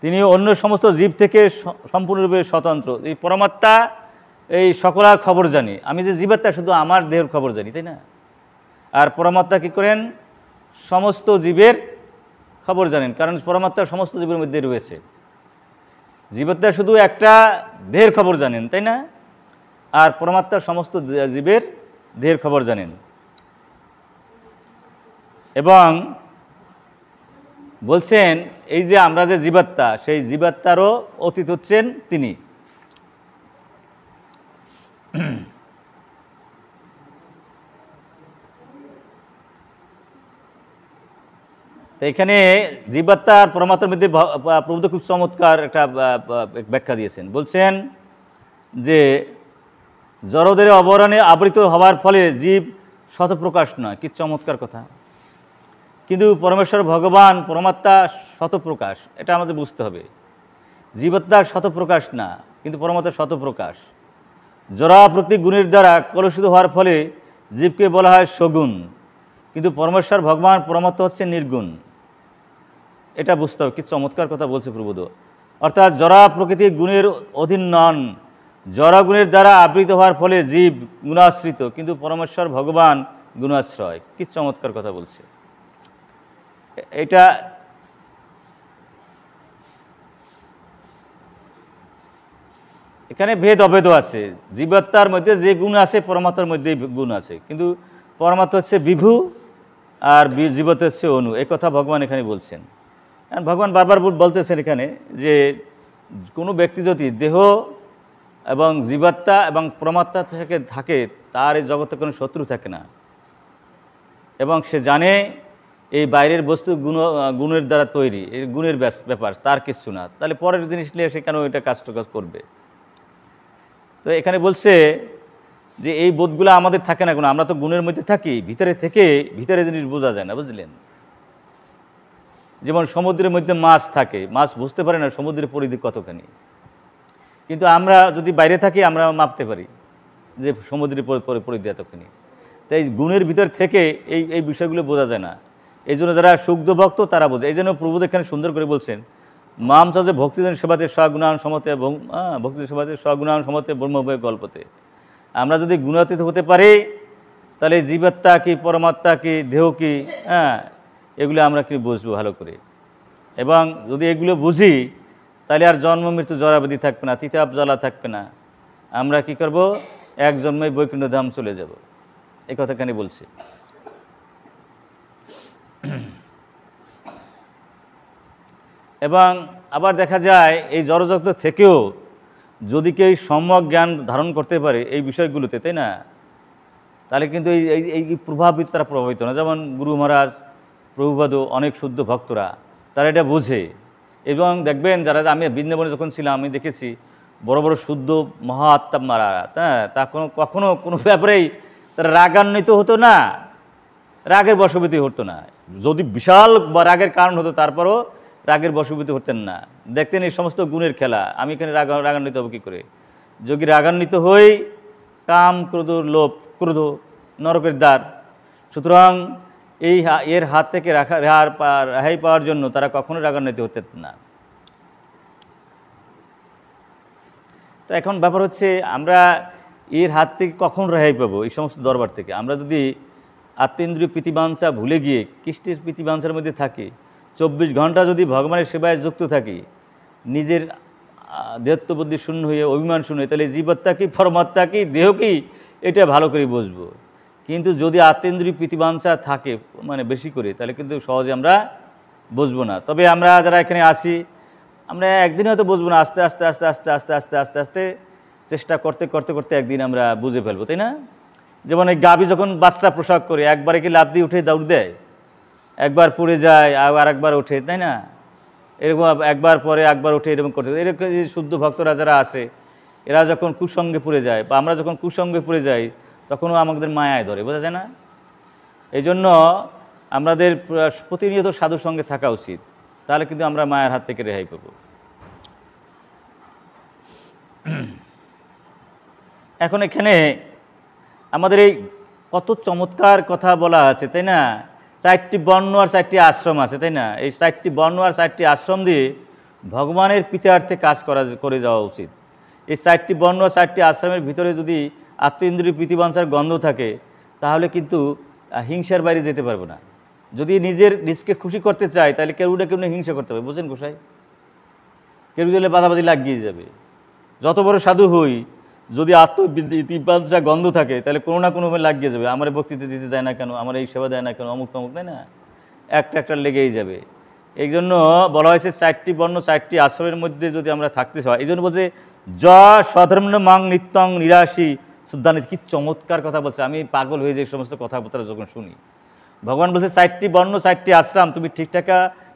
[SPEAKER 1] তিনি অন্য সমস্ত জীব থেকে সম্পূর্ণরূপে স্বতন্ত্র। এই পরমাত্মা এই সকলার খবর জানি। আমি যে জীবাত্মা শুধু আমার দেহের খবর জানি, তাই না? আর পরমাত্মা কী করেন? সমস্ত জীবের খবর জানেন, কারণ পরমাত্মা সমস্ত জীবের মধ্যে রয়েছে। জীবাত্মা শুধু একটা দেহের খবর জানেন, তাই না? আর পরমাত্মা সমস্ত জীবের দেহের খবর জানেন। এবং বলছেন এই যে আমরা যে জীবাত্মা, সেই জীবাত্মারও অতীত হচ্ছেন তিনি। তো এখানে জীবাত্মা আর পরমাত্মার মধ্যে প্রভু খুব চমৎকার একটা ব্যাখ্যা দিয়েছেন। বলছেন যে জড়দের আবরণে আবৃত হওয়ার ফলে জীব শতপ্রকাশ নয়। কি চমৎকার কথা! কিন্তু পরমেশ্বর ভগবান পরমাত্মা শতপ্রকাশ, এটা আমাদের বুঝতে হবে। জীবাত্মার শতপ্রকাশ না, কিন্তু পরমাত্মার শতপ্রকাশ। জড়া প্রকৃতি গুণের দ্বারা কলুষিত হওয়ার ফলে জীবকে বলা হয় সগুণ, কিন্তু পরমেশ্বর ভগবান পরমাত্মা হচ্ছে নির্গুণ। এটা বুঝতে হবে। কি চমৎকার কথা বলছে প্রভুদ। অর্থাৎ জড়া প্রকৃতির গুণের অধীন নন, জড়া গুণের দ্বারা আবৃত হওয়ার ফলে জীব গুণাশ্রিত, কিন্তু পরমেশ্বর ভগবান গুণাশ্রয়। কি চমৎকার কথা বলছে এটা। এখানে ভেদ অভেদও আছে। জীবাত্মার মধ্যে যে গুণ আছে পরমাত্মার মধ্যেই গুণ আছে, কিন্তু পরমাত্মা হচ্ছে বিভু আর জীবাত্মা হচ্ছে অনু। এই কথা ভগবান এখানে বলছেন। ভগবান বারবার বলতেছেন এখানে যে কোনো ব্যক্তি যদি দেহ এবং জীবাত্মা এবং পরমাত্মা থেকে থাকে, তার এই জগতে কোনো শত্রু থাকে না, এবং সে জানে এই বাইরের বস্তু গুণের দ্বারা তৈরি, এই গুণের ব্যাপার, তার কিছু না, তাহলে পরের জিনিস নিয়ে সে কেন এটা কাজ করবে। তো এখানে বলছে যে এই বোধগুলো আমাদের থাকে না কোনো, আমরা তো গুণের মধ্যে থাকি, ভিতরে থেকে ভিতরে জিনিস বোঝা যায় না, বুঝলেন। যেমন সমুদ্রের মধ্যে মাছ থাকে, মাছ বুঝতে পারে না সমুদ্রের পরিধি কতখানি, কিন্তু আমরা যদি বাইরে থাকি আমরা মাপতে পারি যে সমুদ্রের পরিধি এতখানি। তাই গুণের ভিতর থেকে এই বিষয়গুলো বোঝা যায় না। এই জন্য যারা শুদ্ধ ভক্ত তারা বোঝে। এই জন্য প্রভু এখানে সুন্দর করে বলছেন, মাম চাষে ভক্তিজন সেবাতে স্বগুণায়ন সমতে, ভক্তিজন সেবাতে স্বগুণায়ন সমতে ব্রহ্মভয় গল্পতে। আমরা যদি গুণাতীত হতে পারি, তাহলে জীবাত্মা কি, পরমাত্মা কি, দেহ কি, এগুলো আমরা কি বুঝবো ভালো করে। এবং যদি এগুলো বুঝি, তাহলে আর জন্ম মৃত্যু জরাবাদি থাকবে না, তিতাব জ্বালা থাকবে না। আমরা কি করব, এক জন্মে বৈকুণ্ঠ ধাম চলে যাব। এই কথা কেন বলছি। এবং আবার দেখা যায় এই জড়জগৎ থেকেও যদি কেউ সম্যক জ্ঞান ধারণ করতে পারে এই বিষয়গুলোতে, তাই না, তাহলে কিন্তু এই প্রভাবিত, তারা প্রভাবিত না। যেমন গুরু মহারাজ, প্রভুপাদ, অনেক শুদ্ধ ভক্তরা তারা এটা বোঝে। এবং দেখবেন যারা, আমি বৃন্দাবনে যখন ছিলাম আমি দেখেছি বড় বড় শুদ্ধ মহাত্মারা, তা কখনো কোনো ব্যাপারেই তারা রাগান্বিত হতো না, রাগের বশবর্তী হতো না। যদি বিশাল রাগের কারণ হতো তারপরও রাগের বশবর্তী হতেন না। দেখতেন এই সমস্ত গুণের খেলা, আমি এখানে রাগান্বিত হবো কী করে। যদি রাগান্বিত হই, কাম, ক্রোধ, লোভ, ক্রোধ নরকের দ্বার। সুতরাং এর হাত থেকে রেহাই পাওয়ার জন্য তারা কখনো রাগান্বিত হতেন না। তো এখন ব্যাপার হচ্ছে, আমরা এর হাত থেকে কখন রেহাই পাবো, এই সমস্ত দরবার থেকে। আমরা যদি আত্মেন্দ্রিয় প্রীতিবাঞ্ছা ভুলে গিয়ে কৃষ্ণের প্রীতিবাঞ্ছার মধ্যে থাকি, 24 ঘন্টা যদি ভগবানের সেবায় যুক্ত থাকি, নিজের দেহত্ববুদ্ধি শূন্য হয়ে, অভিমান শূন্য হয়ে, তাহলে জীবাত্মা কি, পরমাত্মা কি, দেহ কি, এটা ভালো করে বুঝবো। কিন্তু যদি আত্মেন্দ্রিয় প্রীতিবাঞ্ছা থাকে মানে বেশি করে, তাহলে কিন্তু সহজে আমরা বুঝবো না। তবে আমরা যারা এখানে আসি, আমরা একদিন হয়তো বুঝবো না, আস্তে আস্তে আস্তে আস্তে আস্তে আস্তে আস্তে আস্তে চেষ্টা করতে করতে করতে একদিন আমরা বুঝে ফেলবো, তাই না। যেমন এই গাভী যখন বাচ্চা প্রসব করে, একবারে কি লাফ দিয়ে উঠে দৌড় দেয়, একবার পড়ে যায় আর একবার ওঠে, তাই না। এরকম একবার পরে একবার ওঠে, এরকম করতে। এরকম শুদ্ধ ভক্তরা যারা আছে, এরা যখন কুসঙ্গে পড়ে যায় বা আমরা যখন কুসঙ্গে পড়ে যাই, তখনও আমাদের মায়ায় ধরে, বোঝা যায় না। এই জন্য আমাদের প্রতিনিয়ত সাধুর সঙ্গে থাকা উচিত, তাহলে কিন্তু আমরা মায়ের হাত থেকে রেহাই পাব। এখন এখানে আমাদের এই কত চমৎকার কথা বলা আছে, তাই না। 4টি বর্ণ আর 4টি আশ্রম আছে, তাই না। এই 4টি বর্ণ আর 4টি আশ্রম দিয়ে ভগবানের প্রীতার্থে কাজ করে যাওয়া উচিত। এই 4টি বর্ণ আর 4টি আশ্রমের ভিতরে যদি আত্মেন্দ্রিয় প্রীতিবাঞ্ছার গন্ধ থাকে, তাহলে কিন্তু হিংসার বাইরে যেতে পারবো না। যদি নিজকে খুশি করতে চাই, তাহলে কেউ না কেউ হিংসা করতে হবে, বুঝলেন গোসাই। কেউ দিলে বাধাবাধি লাগিয়ে যাবে। যত বড় সাধু হই, যদি আত্মপ্রীতিবাঞ্ছা গন্ধ থাকে, তাহলে কোনো না কোনোভাবে লাগিয়ে যাবে। আমার বক্তৃতা দিতে দেয় না কেন, আমার এই সেবা দেয় না কেন, অমুক তমুক, তাই না, একটা লেগেই যাবে। এই জন্য বলা হয়েছে 4টি বর্ণ 4টি আশ্রমের মধ্যে যদি আমরা থাকতে চাই। এই জন্য বলছে স্বধর্ম মাং নিত্যং নিরাশী শুদ্ধানিত। কি চমৎকার কথা বলছে, আমি পাগল হয়ে যাই সমস্ত কথাবার্তা যখন শুনি। ভগবান বলছে 4টি বর্ণ 4টি আশ্রম তুমি ঠিকঠাক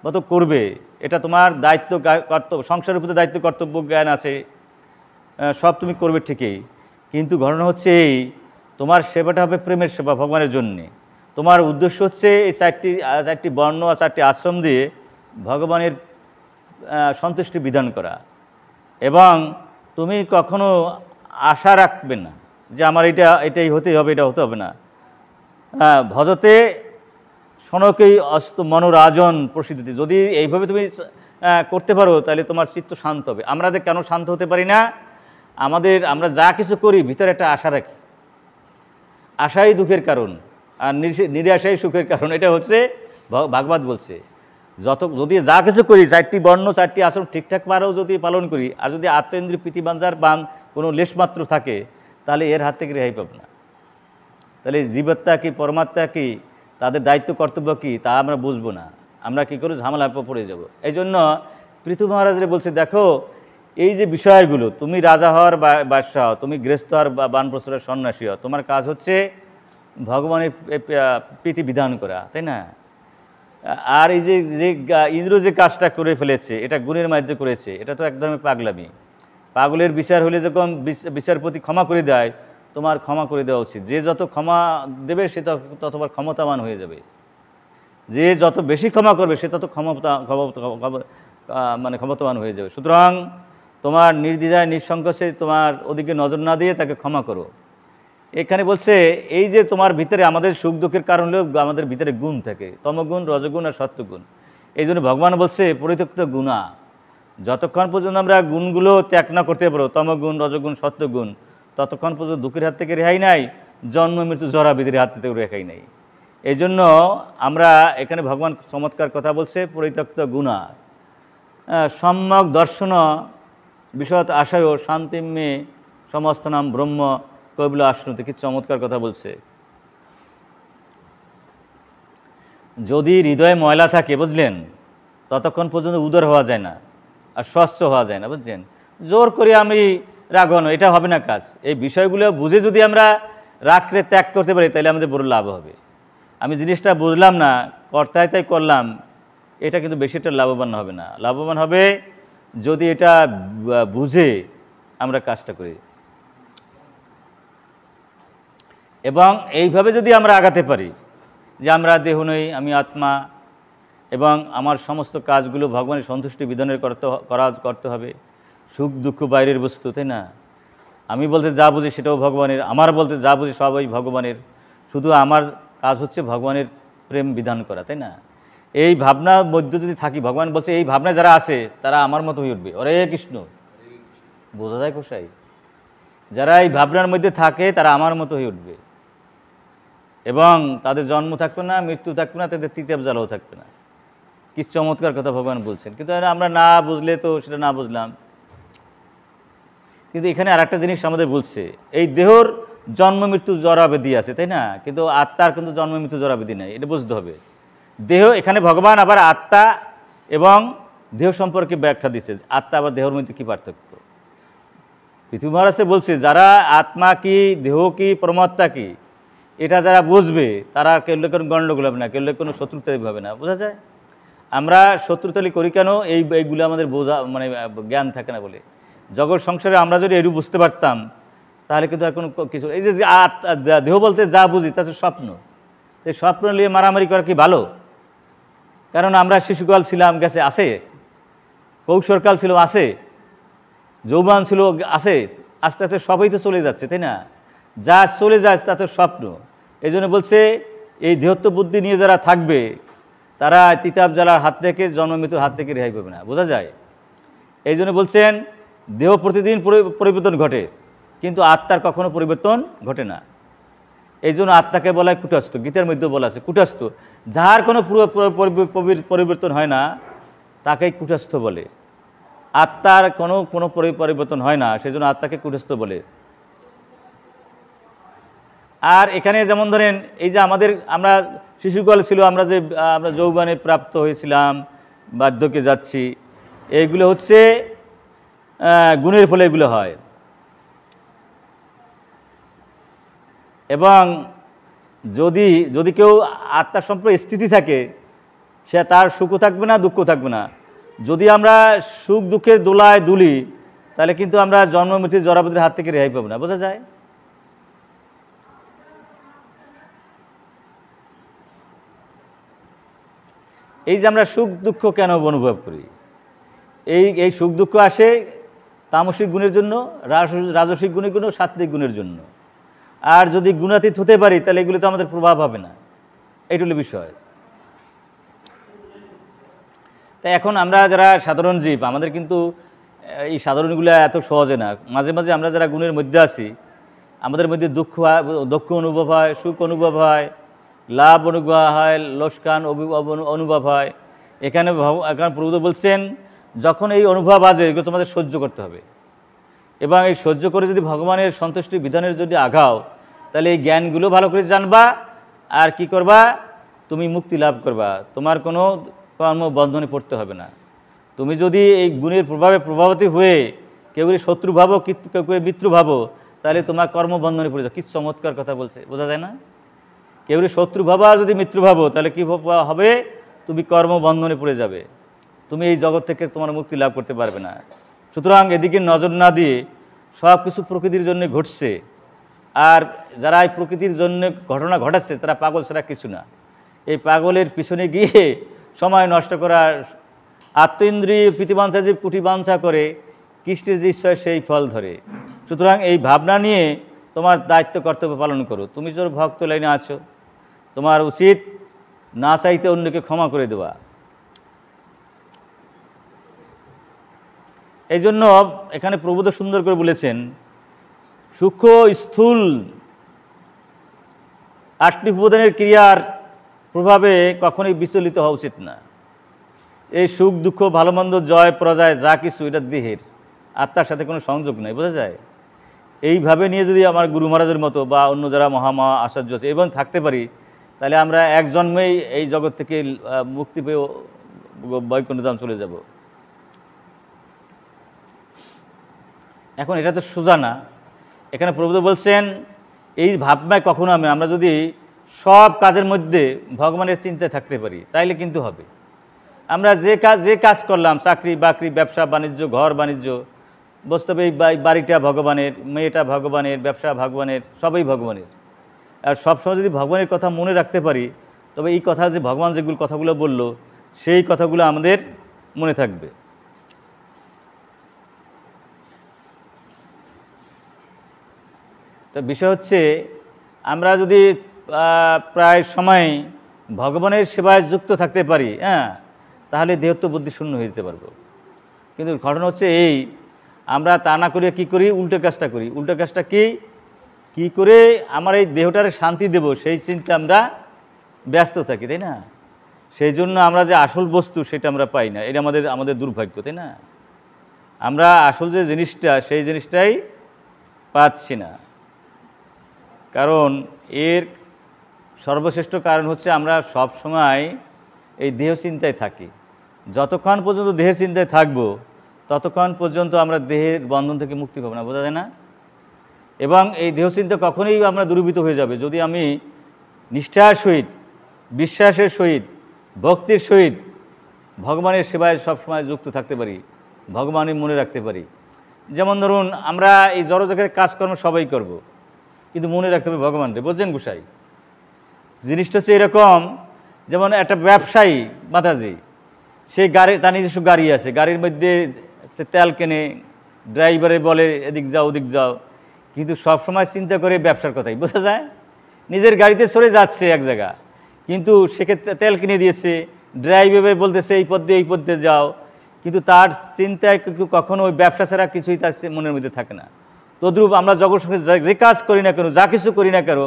[SPEAKER 1] মতো করবে, এটা তোমার দায়িত্ব, কর্তব্য, সংসারের প্রতি দায়িত্ব, কর্তব্য, জ্ঞান আছে, সব তুমি করবে ঠিকই। কিন্তু ঘটনা হচ্ছে এই, তোমার সেবাটা হবে প্রেমের সেবা, ভগবানের জন্যে। তোমার উদ্দেশ্য হচ্ছে এই 4টি বর্ণ আর 4টি আশ্রম দিয়ে ভগবানের সন্তুষ্টি বিধান করা। এবং তুমি কখনো আশা রাখবে না যে আমার এটাই হতেই হবে, এটা হতে হবে না। ভজতে সনকেই অস্ত মনোরাজন প্রসিদ্ধি। যদি এইভাবে তুমি করতে পারো তাহলে তোমার চিত্ত শান্ত হবে। আমরা যে কেন শান্ত হতে পারি না, আমরা যা কিছু করি ভিতরে একটা আশা রাখি, আশাই দুঃখের কারণ আর নিরাশাই সুখের কারণ। এটা হচ্ছে ভাগবত বলছে। যদি যা কিছু করি, 4টি বর্ণ 4টি আচরণ ঠিকঠাক যদি পালন করি, আর যদি আত্মেন্দ্রিয় প্রীতিবাঞ্ছার বান কোনো লেশমাত্র থাকে, তাহলে এর হাত থেকে রেহাই পাব না। তাহলে জীবাত্মা কি, পরমাত্মা কি, তাদের দায়িত্ব কর্তব্য কি, তা আমরা বুঝবো না। আমরা কী করে ঝামেলায় পড়ে যাব। এই জন্য পৃথু মহারাজরে বলছে, দেখো এই যে বিষয়গুলো, তুমি রাজা হওয়ার বাদশাহ, তুমি গৃহস্থ হওয়ার বানপ্রস্থের সন্ন্যাসী হও, তোমার কাজ হচ্ছে ভগবানের প্রীতি বিধান করা, তাই না? আর এই যে ইন্দ্র যে কাজটা করে ফেলেছে, এটা গুণের মাধ্যমে করেছে, এটা তো এক ধরনের পাগলামি। পাগলের বিচার হলে যখন বিচারপতি ক্ষমা করে দেয়, তোমার ক্ষমা করে দেওয়া উচিত। যে যত ক্ষমা দেবে সে ততবার ক্ষমতাবান হয়ে যাবে। যে যত বেশি ক্ষমা করবে সে তত ক্ষমতাবান হয়ে যাবে। সুতরাং তোমার নির্দ্বিধায় নিঃসংকোচে তোমার ওদিকে নজর না দিয়ে তাকে ক্ষমা করো। এখানে বলছে এই যে তোমার ভিতরে, আমাদের সুখ দুঃখের কারণ হলেও আমাদের ভিতরে গুণ থাকে, তমগুণ, রজগুণ আর সত্যগুণ। এই জন্য ভগবান বলছে পরিত্যক্ত গুণা। যতক্ষণ পর্যন্ত আমরা গুণগুলো ত্যাগ না করতে পারো, তমগুণ, রজগুণ, সত্যগুণ, ততক্ষণ পর্যন্ত দুঃখের হাত থেকে রেহাই নাই, জন্ম মৃত্যু জরা বিধির হাত থেকে রেহাই নাই। এই জন্য আমরা এখানে ভগবান চমৎকার কথা বলছে, পরিত্যক্ত গুণা সম্যক দর্শন বিশদ আশয় শান্তিমে সমস্ত নাম ব্রহ্ম কৈবল্য আশ্রতে। কি চমৎকার কথা বলছে। যদি হৃদয়ে ময়লা থাকে, বুঝলেন, ততক্ষণ পর্যন্ত উদর হওয়া যায় না আর স্বচ্ছ হওয়া যায় না, বুঝছেন। জোর করে আমি রাগানো, এটা হবে না কাজ। এই বিষয়গুলো বুঝে যদি আমরা রাগকে ত্যাগ করতে পারি, তাহলে আমাদের বড় লাভ হবে। আমি জিনিসটা বুঝলাম না, কর্তায় তাই করলাম, এটা কিন্তু বেশিটা লাভবান হবে না। লাভবান হবে যদি এটা বুঝে আমরা কাজটা করি, এবং এইভাবে যদি আমরা আগাতে পারি যে আমরা দেহ নই, আমি আত্মা, এবং আমার সমস্ত কাজগুলো ভগবানের সন্তুষ্টি বিধানের করতে হবে। সুখ দুঃখ বাইরের বস্তু, তাই না? আমি বলতে যা বুঝি সেটাও ভগবানের, আমার বলতে যা বুঝি সবই ভগবানের। শুধু আমার কাজ হচ্ছে ভগবানের প্রেম বিধান করা, তাই না? এই ভাবনার মধ্যে যদি থাকি, ভগবান বলছে এই ভাবনা যারা আছে তারা আমার মতো হয়ে উঠবে। হরে কৃষ্ণ, বোঝা যায় কোথায়? যারা এই ভাবনার মধ্যে থাকে তারা আমার মতো হয়ে উঠবে, এবং তাদের জন্ম থাকবে না, মৃত্যু থাকবে না, তাদের তৃতীয় জ্বালাও থাকবে না। কি চমৎকার কথা ভগবান বলছেন। কিন্তু আমরা না বুঝলে তো সেটা না বুঝলাম। কিন্তু এখানে আর একটা জিনিস আমাদের বলছে, এই দেহর জন্ম মৃত্যু জরাবেদি আছে, তাই না? কিন্তু আত্মার কিন্তু জন্ম মৃত্যু জরাবেদি নাই, এটা বুঝতে হবে। দেহ, এখানে ভগবান আবার আত্মা এবং দেহ সম্পর্কে ব্যাখ্যা দিচ্ছে। আত্মা আবার দেহের মধ্যে কী পার্থক্য? পৃথু মহারাজে বলছে যারা আত্মা কি, দেহ কি, পরমাত্মা কি, এটা যারা বুঝবে তারা কেউ কোনো গণ্ডগোল হবে না, কেউ কোনো শত্রুতালি হবে না। বোঝা যায়? আমরা শত্রুতালি করি কেন? এইগুলো আমাদের বোঝা জ্ঞান থাকে না বলে। জগৎ সংসারে আমরা যদি এটু বুঝতে পারতাম তাহলে কিন্তু আর কোনো কিছু, এই যে দেহ বলতে যা বুঝি তা স্বপ্ন, এই স্বপ্ন নিয়ে মারামারি করা কি ভালো? কারণ আমরা শিশুকাল ছিলাম, গেছে, আছে, কৈশোরকাল ছিল, আছে, যৌবন ছিল, আছে, আস্তে আস্তে সবই তো চলে যাচ্ছে, তাই না? যা চলে যাচ্ছে তা তো স্বপ্ন। এই জন্য বলছে এই দেহত্ব বুদ্ধি নিয়ে যারা থাকবে তারা তিতাব জ্বালার হাত থেকে, জন্ম মৃত্যুর হাত থেকে রেহাই পাবে না। বোঝা যায়? এই জন্য বলছেন দেহ প্রতিদিন পরিবর্তন ঘটে, কিন্তু আত্মার কখনো পরিবর্তন ঘটে না। এই জন্য আত্মাকে বলা হয় কুটস্থ। গীতার মধ্যে বলা আছে কুটস্থ, যার কোনো পরিবর্তন হয় না তাকেই কুটস্থ বলে। আত্মার কোনো পরিবর্তন হয় না, সেই জন্য আত্মাকে কুটস্থ বলে। আর এখানে যেমন ধরেন এই যে আমরা শিশুকাল ছিল, আমরা যৌবনে প্রাপ্ত হয়েছিলাম, বার্ধক্যে যাচ্ছি, এইগুলো হচ্ছে গুণের ফলে এগুলো হয়। এবং যদি কেউ আত্মার সম্পর্কে স্থিতি থাকে, সে তার সুখও থাকবে না, দুঃখ থাকবে না। যদি আমরা সুখ দুঃখের দোলায় দুলি, তাহলে কিন্তু আমরা জন্ম মৃত্যুর জরাবতির হাত থেকে রেহাই পাবো না। বোঝা যায়? এই যে আমরা সুখ দুঃখ কেন অনুভব করি, এই সুখ দুঃখ আসে তামসিক গুণের জন্য, রাজসিক গুণের জন্য, সাত্ত্বিক গুণের জন্য। আর যদি গুণাতীত হতে পারি তাহলে এগুলো তো আমাদের প্রভাব হবে না। এইটা হলো বিষয়। তাই এখন আমরা যারা সাধারণ জীব, আমাদের কিন্তু এই সাধারণগুলো এত সহজে না। মাঝে মাঝে আমরা যারা গুণের মধ্যে আছি, আমাদের মধ্যে দুঃখ অনুভব হয়, সুখ অনুভব হয়, লাভ অনুভব হয়, লোকসান অনুভব হয়। এখানে প্রভু বলছেন, যখন এই অনুভব আসবে এগুলো তোমাদের সহ্য করতে হবে, এবং এই সহ্য করে যদি ভগবানের সন্তুষ্টি বিধানের যদি আগাও, তাহলে এই জ্ঞানগুলো ভালো করে জানবা, আর কি করবা, তুমি মুক্তি লাভ করবা, তোমার কোনো কর্মবন্ধনে পড়তে হবে না। তুমি যদি এই গুণের প্রভাবে প্রভাবিত হয়ে কেউ শত্রু ভাবো, কেউ মিত্র ভাবো, তাহলে তোমার কর্মবন্ধনে পড়ে যাও। কি চমৎকার কথা বলছে, বোঝা যায় না? কেউ শত্রু ভাবো আর যদি মিত্র ভাবো, তাহলে কি হবে, তুমি কর্মবন্ধনে পড়ে যাবে, তুমি এই জগৎ থেকে তোমার মুক্তি লাভ করতে পারবে না। সুতরাং এদিকে নজর না দিয়ে সব কিছু প্রকৃতির জন্য ঘটছে, আর যারা এই প্রকৃতির জন্য ঘটনা ঘটাচ্ছে তারা পাগল ছাড়া কিছু না। এই পাগলের পিছনে গিয়ে সময় নষ্ট করার, আত্মেন্দ্রিয় প্রীতিবাঞ্ছা যে কুটিবাঞ্ছা করে, কৃষ্ণের যে ইচ্ছা সেই ফল ধরে। সুতরাং এই ভাবনা নিয়ে তোমার দায়িত্ব কর্তব্য পালন করো। তুমি তোর ভক্ত লাইনে আছো, তোমার উচিত না চাইতে অন্যকে ক্ষমা করে দেওয়া। এই জন্য এখানে প্রভু তো সুন্দর করে বলেছেন, সূক্ষ্ম স্থূল 8টি উপাদানের ক্রিয়ার প্রভাবে কখনোই বিচলিত হওয়া উচিত না। এই সুখ দুঃখ ভালো মন্দ জয় পরাজয় যা কিছু, এটা দেহের, আত্মার সাথে কোনো সংযোগ নাই, বোঝা যায়? এইভাবে নিয়ে যদি আমার গুরু মহারাজের মতো বা অন্য যারা মহামা আচার্য আছে এবং থাকতে পারি, তাহলে আমরা এক জন্মেই এই জগৎ থেকে মুক্তি পেয়ে বৈকুণ্ঠধাম চলে যাব। এখন এটা তো সোজা না। এখানে প্রভু বলছেন, এই ভাবনায় কখনো আমরা যদি সব কাজের মধ্যে ভগবানের চিন্তায় থাকতে পারি, তাইলে কিন্তু হবে। আমরা যে কাজ করলাম, চাকরি বাকরি, ব্যবসা বাণিজ্য, ঘর বাণিজ্য, বাস্তবে এই বাড়িটা ভগবানের, মেয়েটা ভগবানের, ব্যবসা ভগবানের, সবই ভগবানের। আর সবসময় যদি ভগবানের কথা মনে রাখতে পারি, তবে এই কথা যে ভগবান যেগুলো কথাগুলো বলল, সেই কথাগুলো আমাদের মনে থাকবে। তো বিষয় হচ্ছে, আমরা যদি প্রায় সময় ভগবানের সেবায় যুক্ত থাকতে পারি, তাহলে দেহত্ব বুদ্ধি শূন্য হয়ে যেতে পারবো। কিন্তু ঘটনা হচ্ছে এই, আমরা তা না করে কী করি, উল্টো কাজটা করি। উল্টো কাজটা কী করে আমার এই দেহটার শান্তি দেব, সেই চিন্তা আমরা ব্যস্ত থাকি, তাই না? সেই জন্য আমরা যে আসল বস্তু সেটা আমরা পাই না, এটা আমাদের দুর্ভাগ্য, তাই না? আমরা আসল যে জিনিসটা, সেই জিনিসটাই পাচ্ছি না। কারণ এর সর্বশ্রেষ্ঠ কারণ হচ্ছে আমরা সব সময় এই দেহ চিন্তায় থাকি। যতক্ষণ পর্যন্ত দেহের চিন্তায় থাকবো, ততক্ষণ পর্যন্ত আমরা দেহের বন্ধন থেকে মুক্তি পাবো না, বোঝা যায় না? এবং এই দেহ চিন্তা কখনোই আমরা দূরীভূত হয়ে যাবে যদি আমি নিষ্ঠার সহিত, বিশ্বাসের সহিত, ভক্তির সহিত ভগবানের সেবায় সবসময় যুক্ত থাকতে পারি, ভগবানই মনে রাখতে পারি। যেমন ধরুন, আমরা এই জড়জগতের কাজকর্ম সবাই করব, কিন্তু মনে রাখতে হবে ভগবানকে। বলছেন গোসাই, জিনিসটা হচ্ছে এরকম, যেমন একটা ব্যবসায়ী মাতাজি, সেই গাড়ি, তার নিজস্ব গাড়ি আছে, গাড়ির মধ্যে তেল কেনে, ড্রাইভারে বলে এদিক যাও ওদিক যাও, কিন্তু সবসময় চিন্তা করে ব্যবসার কথাই, বোঝা যায়? নিজের গাড়িতে চলে যাচ্ছে এক জায়গা, কিন্তু সেক্ষেত্রে তেল কিনে দিয়েছে, ড্রাইভার বলতেছে এই পথ দিয়ে এই পথ দিয়ে যাও, কিন্তু তার চিন্তায় কখনো ওই ব্যবসা ছাড়া কিছুই তার মনের মধ্যে থাকে না। তদ্রূপ আমরা জগৎ সঙ্গে যে কাজ করি না কেন, যা কিছু করি না কেন,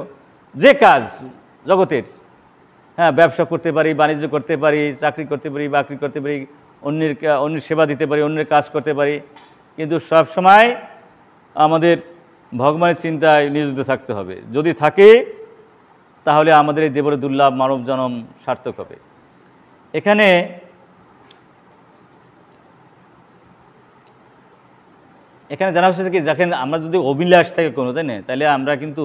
[SPEAKER 1] যে কাজ জগতের, ব্যবসা করতে পারি, বাণিজ্য করতে পারি, চাকরি করতে পারি, বাকরি করতে পারি, অন্যের সেবা দিতে পারি, অন্যের কাজ করতে পারি, কিন্তু সব সময় আমাদের ভগবানের চিন্তায় নিয়োজিত থাকতে হবে। যদি থাকে, তাহলে আমাদের এই দেবর দুর্লভ মানব জনম সার্থক হবে। এখানে জানা হচ্ছে কি, যখন আমরা যদি অভিলাষ থাকে কোনো, তাই না, তাহলে আমরা কিন্তু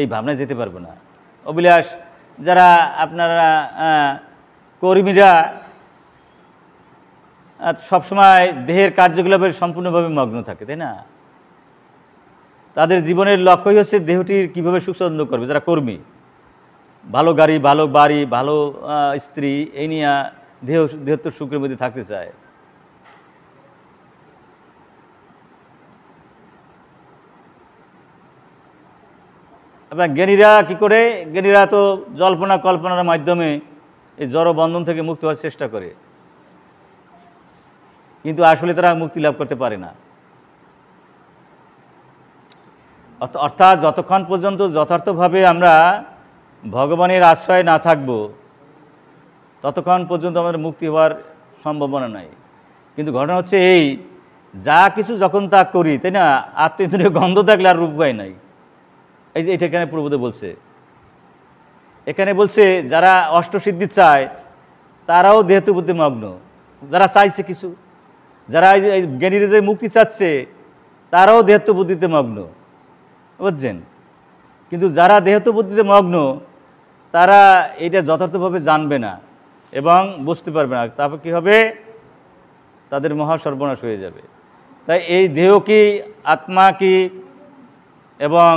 [SPEAKER 1] এই ভাবনায় যেতে পারবো না। অভিলাষ যারা আপনারা কর্মীরা সবসময় দেহের কার্যকলাপে সম্পূর্ণভাবে মগ্ন থাকে, তাই না? তাদের জীবনের লক্ষ্যই হচ্ছে দেহটির কীভাবে সুস্বাচ্ছন্দ্য করবে। যারা কর্মী, ভালো গাড়ি, ভালো বাড়ি, ভালো স্ত্রী, এই নিয়ে দেহত্ব সুখের মধ্যে থাকতে চায়। এবার জ্ঞানীরা কী করে? জ্ঞানীরা তো জল্পনা কল্পনার মাধ্যমে এই জড় বন্ধন থেকে মুক্ত হওয়ার চেষ্টা করে। কিন্তু আসলে তারা মুক্তি লাভ করতে পারে না। অর্থাৎ যতক্ষণ পর্যন্ত যথার্থভাবে আমরা ভগবানের আশ্রয় না থাকব, ততক্ষণ পর্যন্ত আমাদের মুক্তি হওয়ার সম্ভাবনা নাই। কিন্তু ঘটনা হচ্ছে এই, যা কিছু যখন তা করি, তাই না, আত্মীয় গন্ধ থাকলে আর রূপ পায় নাই। এই যে এটা এখানে প্রভুদেব বলছে, এখানে বলছে যারা অষ্টসিদ্ধি চায় তারাও দেহতু বুদ্ধি মগ্ন, যারা চাইছে কিছু, যারা এই জ্ঞানীরা যে মুক্তি চাচ্ছে তারাও দেহত্ব বুদ্ধিতে মগ্ন, বুঝছেন। কিন্তু যারা দেহত্ব বুদ্ধিতে মগ্ন তারা এটা যথার্থভাবে জানবে না এবং বুঝতে পারবে না, তারপর কী হবে, তাদের মহা সর্বনাশ হয়ে যাবে। তাই এই দেহ কি, আত্মা কি এবং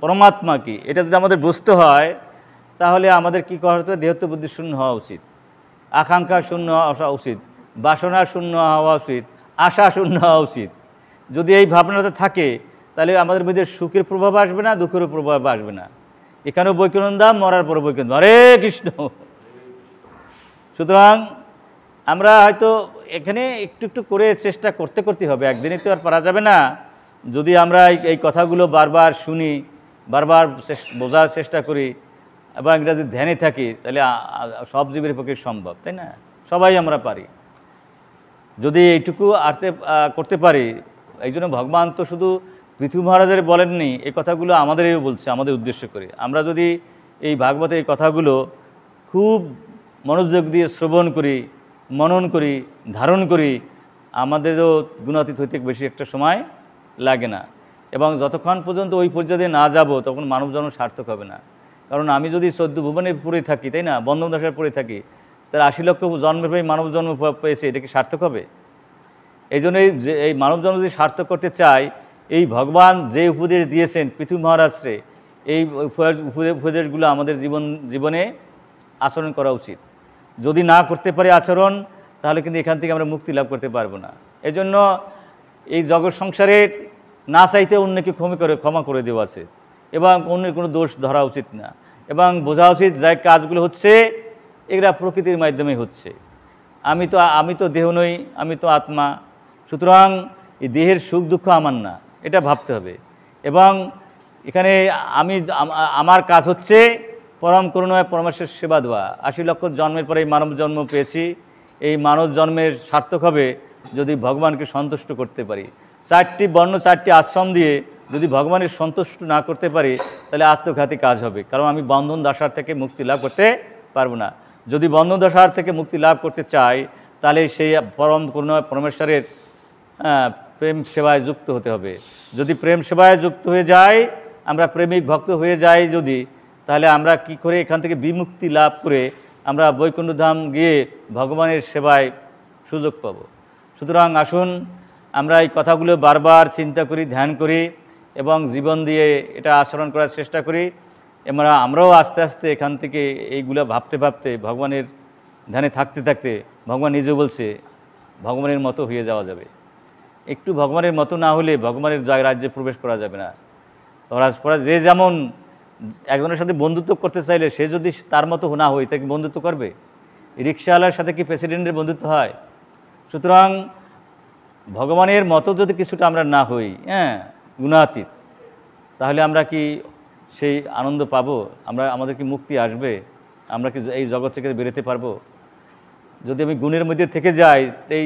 [SPEAKER 1] পরমাত্মা কি, এটা যদি আমাদের বুঝতে হয় তাহলে আমাদের কী করা হতে হবে, দেহত্ব বুদ্ধি শূন্য হওয়া উচিত, আকাঙ্ক্ষা শূন্য হওয়া উচিত, বাসনা শূন্য হওয়া উচিত, আশা শূন্য হওয়া উচিত। যদি এই ভাবনাটা থাকে তাহলে আমাদের মধ্যে সুখের প্রভাব আসবে না, দুঃখের প্রভাব আসবে না। এখানেও বৈকুণ্ঠধাম, মরার পরে বৈকুণ্ঠ। হরে কৃষ্ণ। সুতরাং আমরা হয়তো এখানে একটু একটু করে চেষ্টা করতে করতে হবে, একদিনে তো আর পারা যাবে না। যদি আমরা এই কথাগুলো বারবার শুনি, বারবার বোঝার চেষ্টা করি এবং এটা যদি ধ্যানে থাকি তাহলে সব জীবের পক্ষে সম্ভব, তাই না, সবাই আমরা পারি যদি এইটুকু করতে পারি। এই জন্য ভগবান তো শুধু পৃথু মহারাজের বলেননি, এই কথাগুলো আমাদেরও বলছে, আমাদের উদ্দেশ্য করে। আমরা যদি এই ভাগবতের এই কথাগুলো খুব মনোযোগ দিয়ে শ্রবণ করি, মনন করি, ধারণ করি, আমাদেরও গুণাতীত হইতে বেশি একটা সময় লাগে না। এবং যতক্ষণ পর্যন্ত ওই পর্যায়ে না যাব তখন মানব জন্ম সার্থক হবে না। কারণ আমি যদি 14 ভুবনে পড়ে থাকি, তাই না, বন্ধন দশায় পড়ে থাকি, তার 80 লক্ষ জন্মের পরে মানব জন্ম পেয়েছে, এটা কি সার্থক হবে? এই জন্যই যে এই মানব জন্ম যদি সার্থক করতে চাই, এই ভগবান যে উপদেশ দিয়েছেন পৃথু মহারাজকে, এই উপদেশগুলো আমাদের জীবনে আচরণ করা উচিত। যদি না করতে পারি আচরণ, তাহলে কিন্তু এখান থেকে আমরা মুক্তি লাভ করতে পারবো না। এজন্য এই জগৎ সংসারের না চাইতে অন্যকে ক্ষমা করে দেওয়া আছে এবং অন্যের কোনো দোষ ধরা উচিত না, এবং বোঝা উচিত যে কাজগুলো হচ্ছে এগুলা প্রকৃতির মাধ্যমে হচ্ছে। আমি তো দেহ নই, আমি তো আত্মা। সুতরাং এই দেহের সুখ দুঃখ আমার না, এটা ভাবতে হবে। এবং এখানে আমার কাজ হচ্ছে পরম করুণায় পরমেশ্বর সেবা দেওয়া। 80 লক্ষ জন্মের পরে এই মানব জন্ম পেয়েছি, এই মানব জন্মের সার্থক হবে যদি ভগবানকে সন্তুষ্ট করতে পারি। 4টি বর্ণ 4টি আশ্রম দিয়ে যদি ভগবানের সন্তুষ্ট না করতে পারি তাহলে আত্মঘাতী কাজ হবে, কারণ আমি বন্ধন দশার থেকে মুক্তি লাভ করতে পারবো না। যদি বন্ধন দশার থেকে মুক্তি লাভ করতে চাই তাহলে সেই পরম করুণায় পরমেশ্বরের প্রেম সেবায় যুক্ত হতে হবে। যদি প্রেম সেবায় যুক্ত হয়ে যায়, আমরা প্রেমিক ভক্ত হয়ে যাই যদি, তাহলে আমরা কি করে এখান থেকে বিমুক্তি লাভ করে আমরা বৈকুণ্ঠধাম গিয়ে ভগবানের সেবায় সুযোগ পাব। সুতরাং আসুন আমরা এই কথাগুলো বারবার চিন্তা করি, ধ্যান করি এবং জীবন দিয়ে এটা আচরণ করার চেষ্টা করি। আমরাও আস্তে আস্তে এখান থেকে এইগুলো ভাবতে ভাবতে, ভগবানের ধ্যানে থাকতে থাকতে, ভগবান নিজে বলছে ভগবানের মতো হয়ে যাওয়া যাবে। একটু ভগবানের মতো না হলে ভগবানের রাজ্যে প্রবেশ করা যাবে না। তোরা যে যেমন একজনের সাথে বন্ধুত্ব করতে চাইলে সে যদি তার মতো না হয় তাকে বন্ধুত্ব করবে? রিক্সাওয়ালার সাথে কি প্রেসিডেন্টের বন্ধুত্ব হয়? সুতরাং ভগবানের মতো যদি কিছুটা আমরা না হই, গুণাতীত, তাহলে আমরা কি সেই আনন্দ পাবো? আমাদের কি মুক্তি আসবে? আমরা কি এই জগৎ থেকে বেরোতে পারবো? যদি আমি গুণের মধ্যে থেকে যাই, এই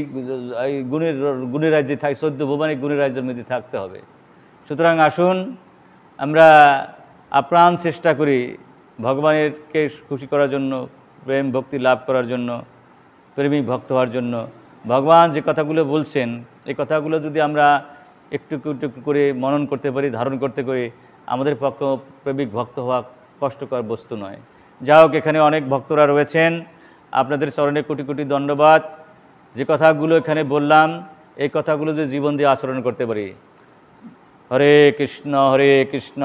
[SPEAKER 1] গুণের রাজ্যে থাকি, 14 ভুবনের গুণের রাজ্যের মধ্যে থাকতে হবে। সুতরাং আসুন আমরা আপ্রাণ চেষ্টা করি ভগবানেরকে খুশি করার জন্য, প্রেম ভক্তি লাভ করার জন্য, প্রেমিক ভক্ত হওয়ার জন্য। ভগবান যে কথাগুলো বলছেন এই কথাগুলো যদি আমরা একটু একটু করে মনন করতে পারি, ধারণ করতে পারি, আমাদের পক্ষে প্রেমিক ভক্ত হওয়া কষ্টকর বস্তু নয়। যা হোক, এখানে অনেক ভক্তরা রয়েছেন, আপনাদের চরণে কোটি কোটি ধন্যবাদ। যে কথাগুলো এখানে বললাম এই কথাগুলো যে জীবন দিয়ে আচরণ করতে পারি। হরে কৃষ্ণ কৃষ্ণ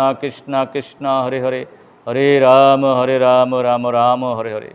[SPEAKER 1] কৃষ্ণ হরে হরে, হরে রাম রাম রাম হরে হরে।